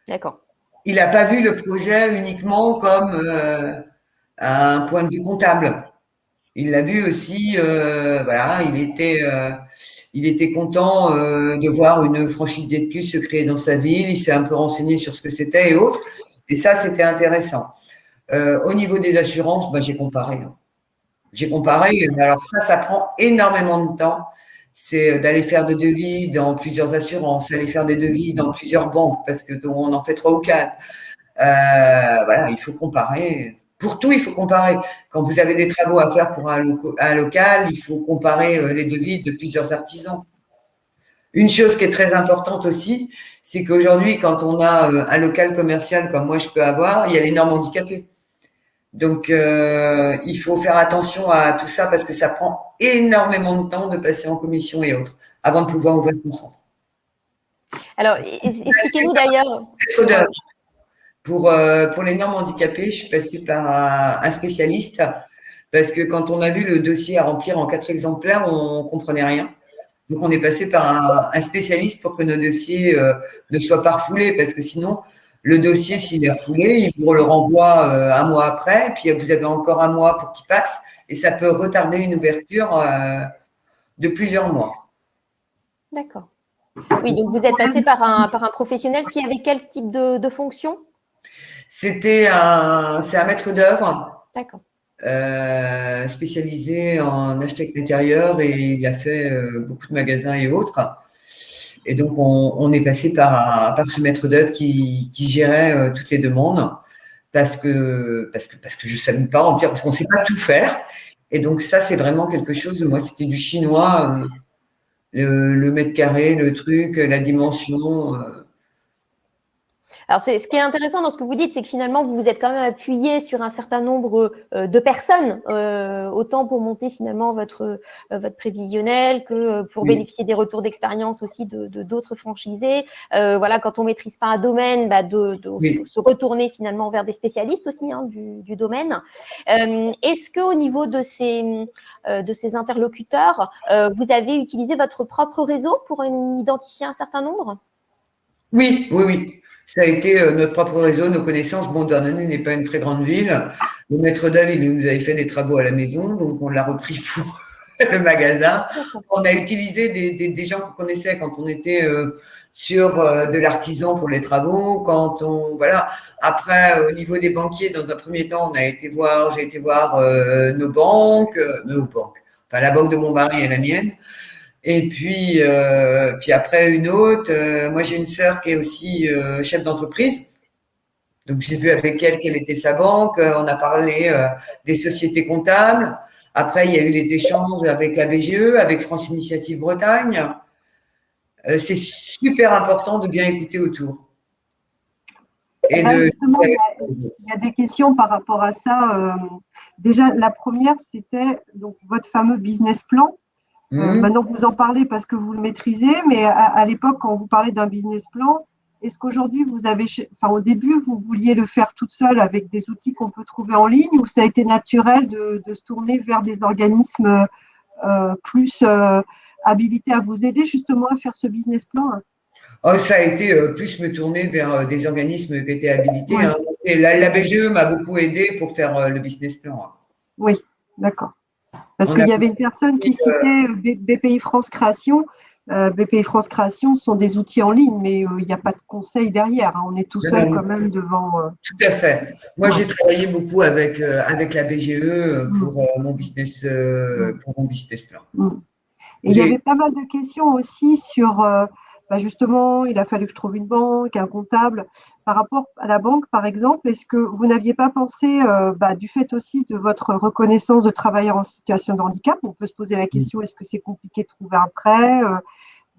[SPEAKER 1] D'accord.
[SPEAKER 3] Il n'a pas vu le projet uniquement comme un point de vue comptable. Il l'a vu aussi, voilà, il était content de voir une franchise de plus se créer dans sa ville. Il s'est un peu renseigné sur ce que c'était et autres. Et ça, c'était intéressant. Au niveau des assurances, j'ai comparé. J'ai comparé. Alors ça prend énormément de temps. C'est d'aller faire des devis dans plusieurs assurances, aller faire des devis dans plusieurs banques parce que on en fait 3 ou 4. Voilà, il faut comparer. Pour tout, il faut comparer. Quand vous avez des travaux à faire pour un local, il faut comparer les devis de plusieurs artisans. Une chose qui est très importante aussi, c'est qu'aujourd'hui, quand on a un local commercial comme moi je peux avoir, il y a les normes handicapées. Donc, il faut faire attention à tout ça parce que ça prend énormément de temps de passer en commission et autres avant de pouvoir ouvrir son centre.
[SPEAKER 1] Alors, expliquez-nous d'ailleurs.
[SPEAKER 3] Pour les normes handicapées, je suis passée par un spécialiste parce que quand on a vu le dossier à remplir en 4 exemplaires, on ne comprenait rien. Donc, on est passé par un spécialiste pour que nos dossiers ne soient pas refoulés parce que sinon, le dossier, s'il est refoulé, il vous le renvoie un mois après, et puis vous avez encore un mois pour qu'il passe et ça peut retarder une ouverture de plusieurs mois.
[SPEAKER 1] D'accord. Oui, donc vous êtes passé par un professionnel qui avait quel type de fonction?
[SPEAKER 3] C'est un maître d'œuvre.
[SPEAKER 1] D'accord.
[SPEAKER 3] Spécialisé en architecte d'intérieur et il a fait beaucoup de magasins et autres. Et donc, on est passé par ce maître d'œuvre qui gérait toutes les demandes parce que je ne savais pas remplir, parce qu'on ne sait pas tout faire. Et donc, ça, c'est vraiment quelque chose, moi, c'était du chinois, le mètre carré, le truc, la dimension.
[SPEAKER 1] Alors, ce qui est intéressant dans ce que vous dites, c'est que finalement, vous vous êtes quand même appuyé sur un certain nombre de personnes, autant pour monter finalement votre prévisionnel que pour bénéficier des retours d'expérience aussi de d'autres franchisés. Voilà, quand on maîtrise pas un domaine, se retourner finalement vers des spécialistes aussi du domaine. Est-ce qu'au niveau de ces interlocuteurs, vous avez utilisé votre propre réseau pour identifier un certain nombre?
[SPEAKER 3] Oui. Ça a été notre propre réseau, nos connaissances. Bon, Douarnenez n'est pas une très grande ville. Le maître d'œuvre, il nous avait fait des travaux à la maison, donc on l'a repris pour le magasin. On a utilisé des gens qu'on connaissait quand on était sur de l'artisan pour les travaux. Voilà. Après, au niveau des banquiers, dans un premier temps, j'ai été voir nos banques, enfin la banque de mon mari et la mienne. Et puis après une autre. Moi, j'ai une sœur qui est aussi chef d'entreprise. Donc, j'ai vu avec elle quelle était sa banque. On a parlé des sociétés comptables. Après, il y a eu les échanges avec la BGE, avec France Initiative Bretagne. C'est super important de bien écouter autour.
[SPEAKER 2] Et justement, il y a des questions par rapport à ça. Déjà, la première, c'était donc votre fameux business plan. Maintenant, vous en parlez parce que vous le maîtrisez, mais à l'époque, quand vous parlez d'un business plan, est-ce qu'aujourd'hui, au début, vous vouliez le faire toute seule avec des outils qu'on peut trouver en ligne, ou ça a été naturel de se tourner vers des organismes plus habilités à vous aider justement à faire ce business plan?
[SPEAKER 3] Oh, ça a été plus me tourner vers des organismes qui étaient habilités.
[SPEAKER 2] Ouais.
[SPEAKER 3] Hein. Et la BGE m'a beaucoup aidé pour faire le business plan. Hein.
[SPEAKER 2] Oui, d'accord. Parce
[SPEAKER 3] On
[SPEAKER 2] qu'il
[SPEAKER 3] a
[SPEAKER 2] y avait une personne qui citait BPI France Création. BPI France Création sont des outils en ligne, mais il n'y a pas de conseil derrière. Hein. On est tout seul quand même devant.
[SPEAKER 3] Tout à fait. Moi, j'ai travaillé beaucoup avec la BGE pour mon business plan.
[SPEAKER 2] Et il y avait pas mal de questions aussi sur, justement, il a fallu que je trouve une banque, un comptable. Par rapport à la banque, par exemple, est-ce que vous n'aviez pas pensé, du fait aussi de votre reconnaissance de travailleur en situation de handicap, on peut se poser la question, est-ce que c'est compliqué de trouver un prêt?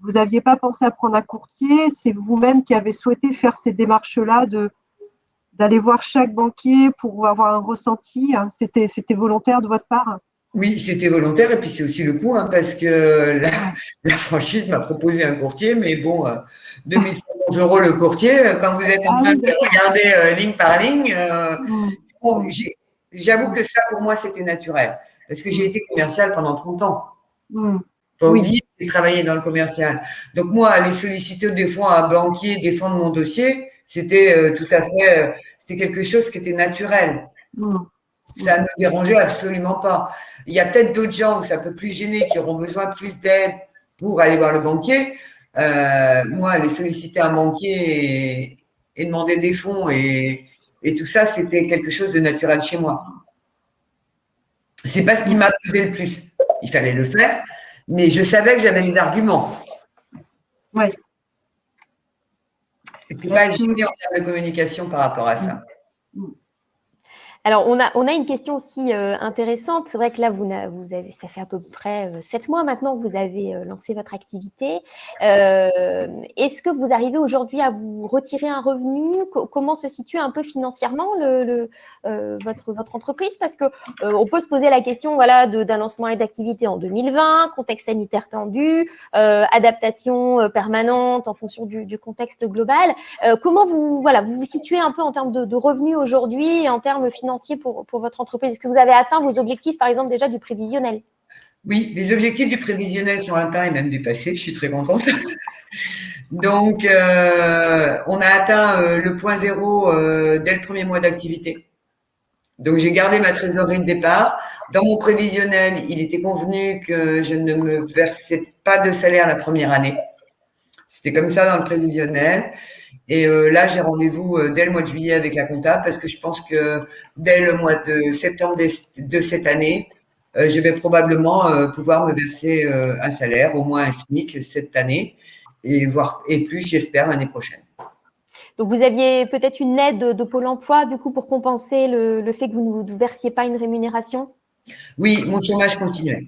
[SPEAKER 2] Vous n'aviez pas pensé à prendre un courtier? C'est vous-même qui avez souhaité faire ces démarches-là d'aller voir chaque banquier pour avoir un ressenti, hein? C'était volontaire de votre part?
[SPEAKER 3] Oui, c'était volontaire et puis c'est aussi le coût, hein, parce que la franchise m'a proposé un courtier, mais bon, 2500 € le courtier, quand vous êtes en train de regarder ligne par ligne, bon, j'avoue que ça, pour moi, c'était naturel, parce que j'ai été commercial pendant 30 ans. Pas oublier que j'ai travaillé dans le commercial. Donc moi, aller solliciter des fois un banquier, défendre mon dossier, c'était tout à fait, c'est quelque chose qui était naturel. Ça ne me dérangeait absolument pas. Il y a peut-être d'autres gens où ça peut plus gêner, qui auront besoin de plus d'aide pour aller voir le banquier. Moi, aller solliciter un banquier et demander des fonds et tout ça, c'était quelque chose de naturel chez moi. C'est pas ce qui m'a pesé le plus. Il fallait le faire, mais je savais que j'avais des arguments.
[SPEAKER 2] Oui.
[SPEAKER 3] Et puis pas gêné en termes de communication par rapport à ça.
[SPEAKER 1] Alors, on a une question aussi intéressante. C'est vrai que là, ça fait à peu près 7 mois maintenant que vous avez lancé votre activité. Est-ce que vous arrivez aujourd'hui à vous retirer un revenu? Comment se situe un peu financièrement votre entreprise? Parce que on peut se poser la question, voilà, d'un lancement d'activité en 2020, contexte sanitaire tendu, adaptation permanente en fonction du contexte global. Comment vous vous situez un peu en termes de revenus aujourd'hui et en termes financiers pour votre entreprise? Est-ce que vous avez atteint vos objectifs, par exemple, déjà du prévisionnel?
[SPEAKER 3] Oui, les objectifs du prévisionnel sont atteints et même dépassés. Je suis très contente. Donc, on a atteint le point zéro dès le premier mois d'activité. Donc, j'ai gardé ma trésorerie de départ. Dans mon prévisionnel, il était convenu que je ne me versais pas de salaire la première année. C'était comme ça dans le prévisionnel. Et là, j'ai rendez-vous dès le mois de juillet avec la comptable parce que je pense que dès le mois de septembre de cette année, je vais probablement pouvoir me verser un salaire, au moins un SMIC cette année, et plus, j'espère, l'année prochaine.
[SPEAKER 1] Donc, vous aviez peut-être une aide de Pôle emploi, du coup, pour compenser le fait que vous ne versiez pas une rémunération?
[SPEAKER 3] Oui, mon chômage continuait.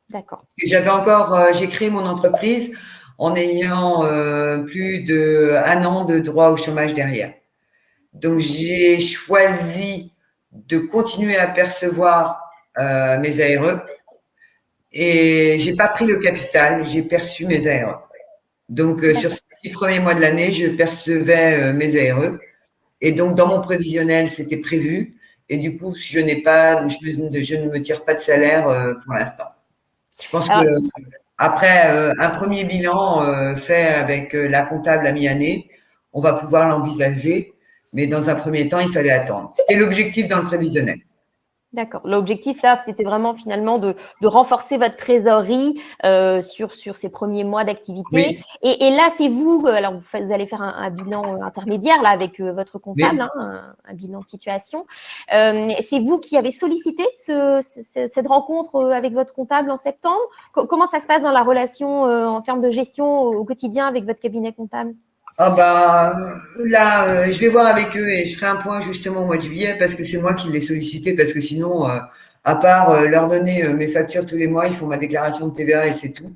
[SPEAKER 1] D'accord.
[SPEAKER 3] J'ai créé mon entreprise en ayant plus d'1 an de droit au chômage derrière. Donc, j'ai choisi de continuer à percevoir mes ARE et j'ai pas pris le capital, j'ai perçu mes ARE. Donc, sur ces 6 premiers mois de l'année, je percevais mes ARE et donc dans mon prévisionnel, c'était prévu et du coup, je ne me tire pas de salaire pour l'instant. Je pense que après un premier bilan fait avec la comptable à mi-année, on va pouvoir l'envisager. Mais dans un premier temps, il fallait attendre. C'était l'objectif dans le prévisionnel.
[SPEAKER 1] D'accord. L'objectif, là, c'était vraiment finalement de renforcer votre trésorerie sur ces premiers mois d'activité.
[SPEAKER 3] Oui.
[SPEAKER 1] Et là, c'est vous, alors vous allez faire un bilan intermédiaire là avec votre comptable, un bilan de situation. C'est vous qui avez sollicité cette rencontre avec votre comptable en septembre. Comment ça se passe dans la relation en termes de gestion au quotidien avec votre cabinet comptable?
[SPEAKER 3] Là, je vais voir avec eux et je ferai un point justement au mois de juillet parce que c'est moi qui l'ai sollicité parce que sinon, à part leur donner mes factures tous les mois, ils font ma déclaration de TVA et c'est tout.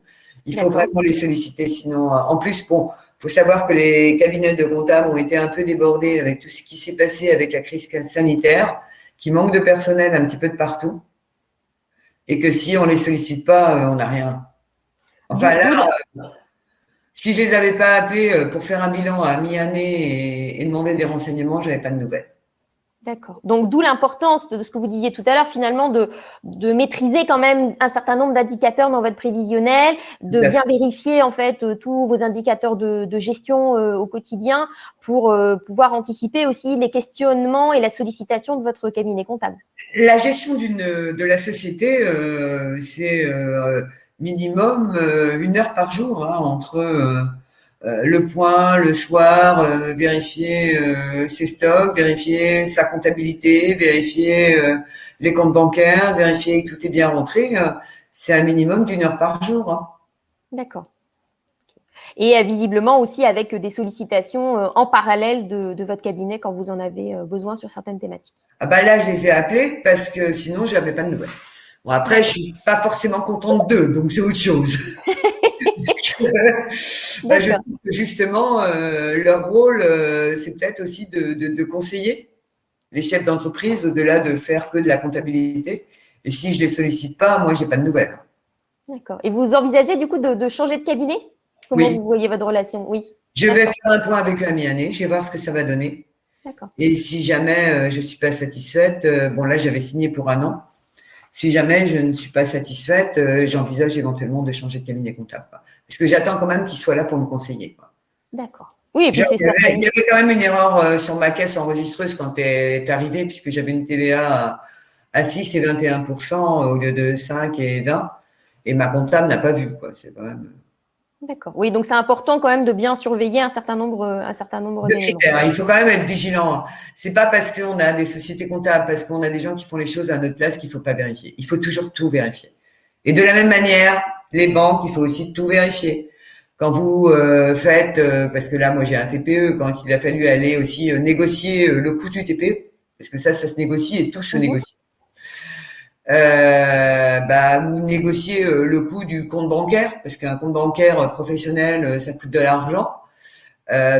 [SPEAKER 3] Il faut vraiment les solliciter. Sinon, en plus, bon, faut savoir que les cabinets de comptables ont été un peu débordés avec tout ce qui s'est passé avec la crise sanitaire, qui manque de personnel un petit peu de partout et que si on les sollicite pas, on n'a rien. Enfin là, si je les avais pas appelés pour faire un bilan à mi-année et demander des renseignements, j'avais pas de nouvelles.
[SPEAKER 1] D'accord. Donc, d'où l'importance de ce que vous disiez tout à l'heure, finalement, de maîtriser quand même un certain nombre d'indicateurs dans votre prévisionnel, de bien vérifier, en fait, tous vos indicateurs de gestion au quotidien pour pouvoir anticiper aussi les questionnements et la sollicitation de votre cabinet comptable.
[SPEAKER 3] La gestion de la société, c'est minimum 1 heure par jour, hein, entre le point, le soir, vérifier ses stocks, vérifier sa comptabilité, vérifier les comptes bancaires, vérifier que tout est bien rentré. C'est un minimum d'1 heure par jour. Hein.
[SPEAKER 1] D'accord. Et visiblement aussi avec des sollicitations en parallèle de votre cabinet quand vous en avez besoin sur certaines thématiques.
[SPEAKER 3] Ah bah là, je les ai appelés parce que sinon, je n'avais pas de nouvelles. Bon, après, je suis pas forcément contente d'eux, donc c'est autre chose. Je trouve que justement, leur rôle, c'est peut-être aussi de conseiller les chefs d'entreprise au-delà de faire que de la comptabilité. Et si je les sollicite pas, moi, j'ai pas de nouvelles.
[SPEAKER 1] D'accord. Et vous envisagez du coup de changer de cabinet? Comment vous voyez votre relation? Oui.
[SPEAKER 3] Je vais faire un point avec eux à mi-année, je vais voir ce que ça va donner.
[SPEAKER 1] D'accord.
[SPEAKER 3] Et si jamais je ne suis pas satisfaite, bon là, j'avais signé pour 1 an. Si jamais je ne suis pas satisfaite, j'envisage éventuellement de changer de cabinet comptable. Parce que j'attends quand même qu'ils soient là pour me conseiller.
[SPEAKER 1] D'accord. Oui, et puis c'est ça.
[SPEAKER 3] Il y avait quand même une erreur sur ma caisse enregistreuse quand elle est arrivée, puisque j'avais une TVA à 6 et 21% au lieu de 5 et 20. Et ma comptable n'a pas vu. C'est quand même…
[SPEAKER 1] D'accord. Oui, donc c'est important quand même de bien surveiller un certain nombre d'éléments.
[SPEAKER 3] Il faut quand même être vigilant. C'est pas parce qu'on a des sociétés comptables, parce qu'on a des gens qui font les choses à notre place qu'il faut pas vérifier. Il faut toujours tout vérifier. Et de la même manière, les banques, il faut aussi tout vérifier. Quand vous faites, parce que là, moi j'ai un TPE, quand il a fallu aller aussi négocier le coût du TPE, parce que ça se négocie et tout se négocie. Vous négociez le coût du compte bancaire, parce qu'un compte bancaire professionnel, ça coûte de l'argent.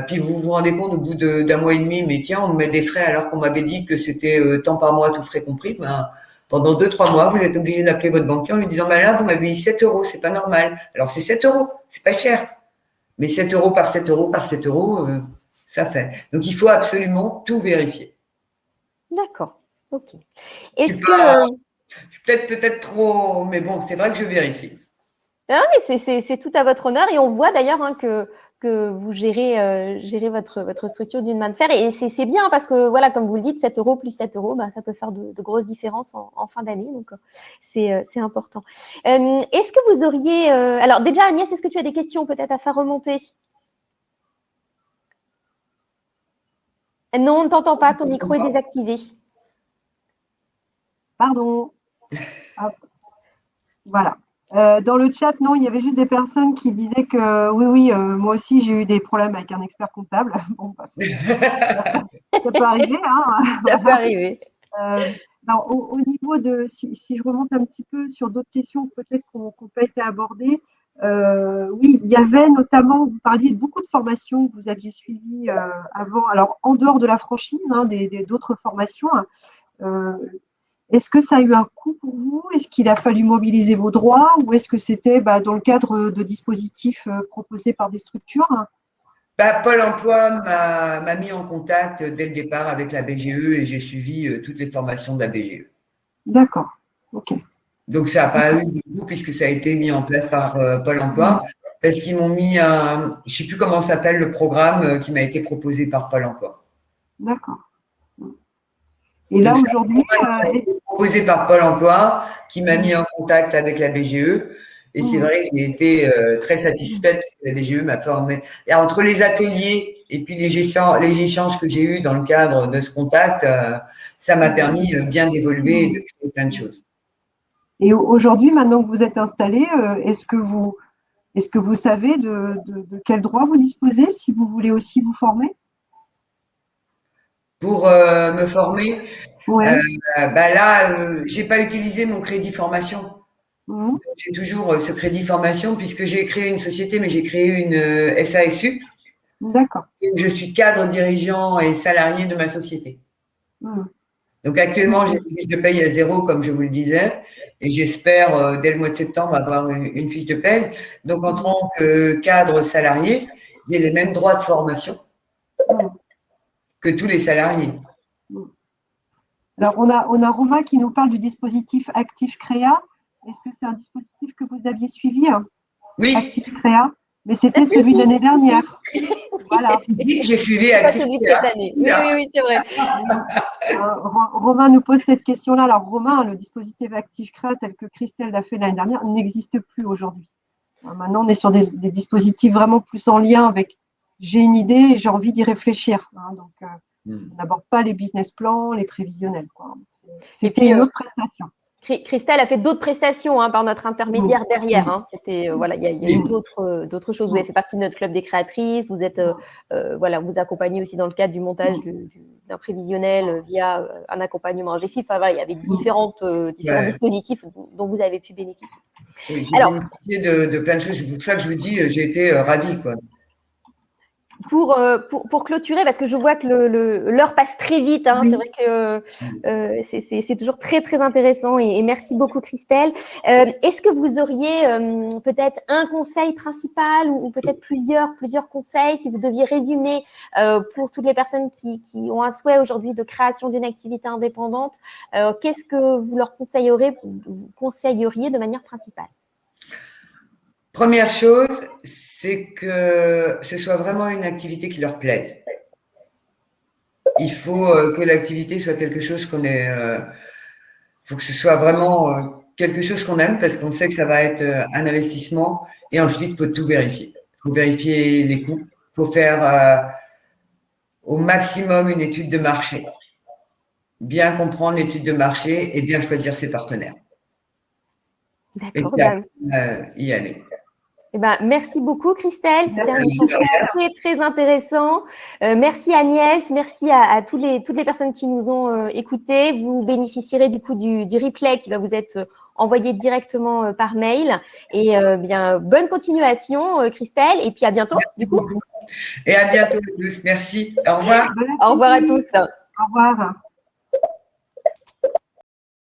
[SPEAKER 3] Puis vous vous rendez compte au bout d'1 mois et demi, mais tiens, on me met des frais alors qu'on m'avait dit que c'était tant par mois, tout frais compris. Ben, pendant 2-3 mois, vous êtes obligé d'appeler votre banquier en lui disant, là, vous m'avez dit 7 €, c'est pas normal. Alors c'est 7 €, c'est pas cher. Mais 7 € par 7 € par 7 €, ça fait. Donc il faut absolument tout vérifier.
[SPEAKER 1] D'accord. Ok. Est-ce que…
[SPEAKER 3] Peut-être trop, mais bon, c'est vrai que je vérifie.
[SPEAKER 1] Non, mais c'est tout à votre honneur et on voit d'ailleurs que vous gérez votre structure d'une main de fer et c'est bien parce que voilà, comme vous le dites, 7 € plus 7 €, ça peut faire de grosses différences en fin d'année, donc c'est important. Est-ce que vous auriez… alors déjà, Agnès, est-ce que tu as des questions peut-être à faire remonter? Non, on ne t'entend pas, ton micro est désactivé.
[SPEAKER 2] Pardon. Voilà. Dans le chat, non, il y avait juste des personnes qui disaient que oui, moi aussi j'ai eu des problèmes avec un expert comptable. Bon, ça peut arriver. Hein.
[SPEAKER 1] Ça peut arriver.
[SPEAKER 2] Alors, au niveau de, si je remonte un petit peu sur d'autres questions peut-être qui n'ont pas été abordées, oui, il y avait notamment, vous parliez de beaucoup de formations que vous aviez suivies avant, alors en dehors de la franchise, d'autres formations. Est-ce que ça a eu un coût pour vous? Est-ce qu'il a fallu mobiliser vos droits ou est-ce que c'était dans le cadre de dispositifs proposés par des structures?
[SPEAKER 3] Pôle emploi m'a mis en contact dès le départ avec la BGE et j'ai suivi toutes les formations de la BGE.
[SPEAKER 2] D'accord, ok.
[SPEAKER 3] Donc ça n'a pas eu de coût puisque ça a été mis en place par Pôle emploi parce qu'ils m'ont mis je ne sais plus comment s'appelle le programme qui m'a été proposé par Pôle emploi.
[SPEAKER 2] D'accord. Et là, aujourd'hui,
[SPEAKER 3] proposé par Pôle emploi, qui m'a mis en contact avec la BGE. Et c'est vrai que j'ai été très satisfaite parce que la BGE m'a formé. Et entre les ateliers et puis les échanges que j'ai eus dans le cadre de ce contact, ça m'a permis bien d'évoluer et de créer plein de choses.
[SPEAKER 2] Et aujourd'hui, maintenant que vous êtes installé, est-ce que vous savez de quel droit vous disposez si vous voulez aussi vous former?
[SPEAKER 3] Pour me former,
[SPEAKER 2] ouais.
[SPEAKER 3] j'ai pas utilisé mon crédit formation. J'ai toujours ce crédit formation puisque j'ai créé une société, mais j'ai créé une SASU.
[SPEAKER 2] D'accord.
[SPEAKER 3] Je suis cadre, dirigeant et salarié de ma société. Donc actuellement, j'ai une fiche de paye à 0, comme je vous le disais. Et j'espère, dès le mois de septembre, avoir une fiche de paye. Donc, en tant que cadre salarié, j'ai les mêmes droits de formation que tous les salariés.
[SPEAKER 2] Alors, on a Romain qui nous parle du dispositif Actif Créa. Est-ce que c'est un dispositif que vous aviez suivi, hein?
[SPEAKER 3] Oui.
[SPEAKER 2] Actif Créa, mais c'était celui de l'année dernière.
[SPEAKER 1] Voilà.
[SPEAKER 3] J'ai suivi
[SPEAKER 1] Pas
[SPEAKER 3] Actif
[SPEAKER 1] celui de
[SPEAKER 3] Créa.
[SPEAKER 1] cette année. Oui, c'est vrai.
[SPEAKER 2] Romain nous pose cette question-là. Alors, Romain, le dispositif Actif Créa tel que Christelle l'a fait l'année dernière n'existe plus aujourd'hui. Maintenant, on est sur des dispositifs vraiment plus en lien avec j'ai une idée et j'ai envie d'y réfléchir. Donc, on n'aborde pas les business plans, les prévisionnels, quoi. C'était une autre prestation.
[SPEAKER 1] Christelle a fait d'autres prestations par notre intermédiaire derrière. C'était voilà, il y a eu d'autres choses. Vous avez fait partie de notre club des créatrices. Vous êtes voilà, vous accompagnez aussi dans le cadre du montage d'un prévisionnel via un accompagnement GFIP. Enfin, voilà, il y avait différents dispositifs dont vous avez pu bénéficier.
[SPEAKER 3] Oui, j'ai bénéficié de plein de choses. C'est pour ça que je vous dis, j'ai été ravie, quoi.
[SPEAKER 1] Pour clôturer, parce que je vois que l'heure passe très vite, c'est vrai que c'est toujours très, très intéressant et merci beaucoup Christelle. Est-ce que vous auriez peut-être un conseil principal ou peut-être plusieurs conseils si vous deviez résumer pour toutes les personnes qui ont un souhait aujourd'hui de création d'une activité indépendante, qu'est-ce que vous leur conseilleriez de manière principale?
[SPEAKER 3] Première chose, c'est que ce soit vraiment une activité qui leur plaise. Il faut que l'activité soit quelque chose qu'on est. Il faut que ce soit vraiment quelque chose qu'on aime parce qu'on sait que ça va être un investissement. Et ensuite, il faut tout vérifier. Il faut vérifier les coûts. Il faut faire au maximum une étude de marché. Bien comprendre l'étude de marché et bien choisir ses partenaires.
[SPEAKER 1] D'accord.
[SPEAKER 3] Et y aller.
[SPEAKER 1] Merci beaucoup Christelle, c'était un échange très très intéressant. Merci Agnès, merci à toutes les personnes qui nous ont écoutés. Vous bénéficierez du coup du replay qui va vous être envoyé directement par mail. Et bonne continuation Christelle et puis à bientôt du coup.
[SPEAKER 3] Et à bientôt tous, merci. Au revoir.
[SPEAKER 1] Au revoir à tous.
[SPEAKER 2] Au revoir.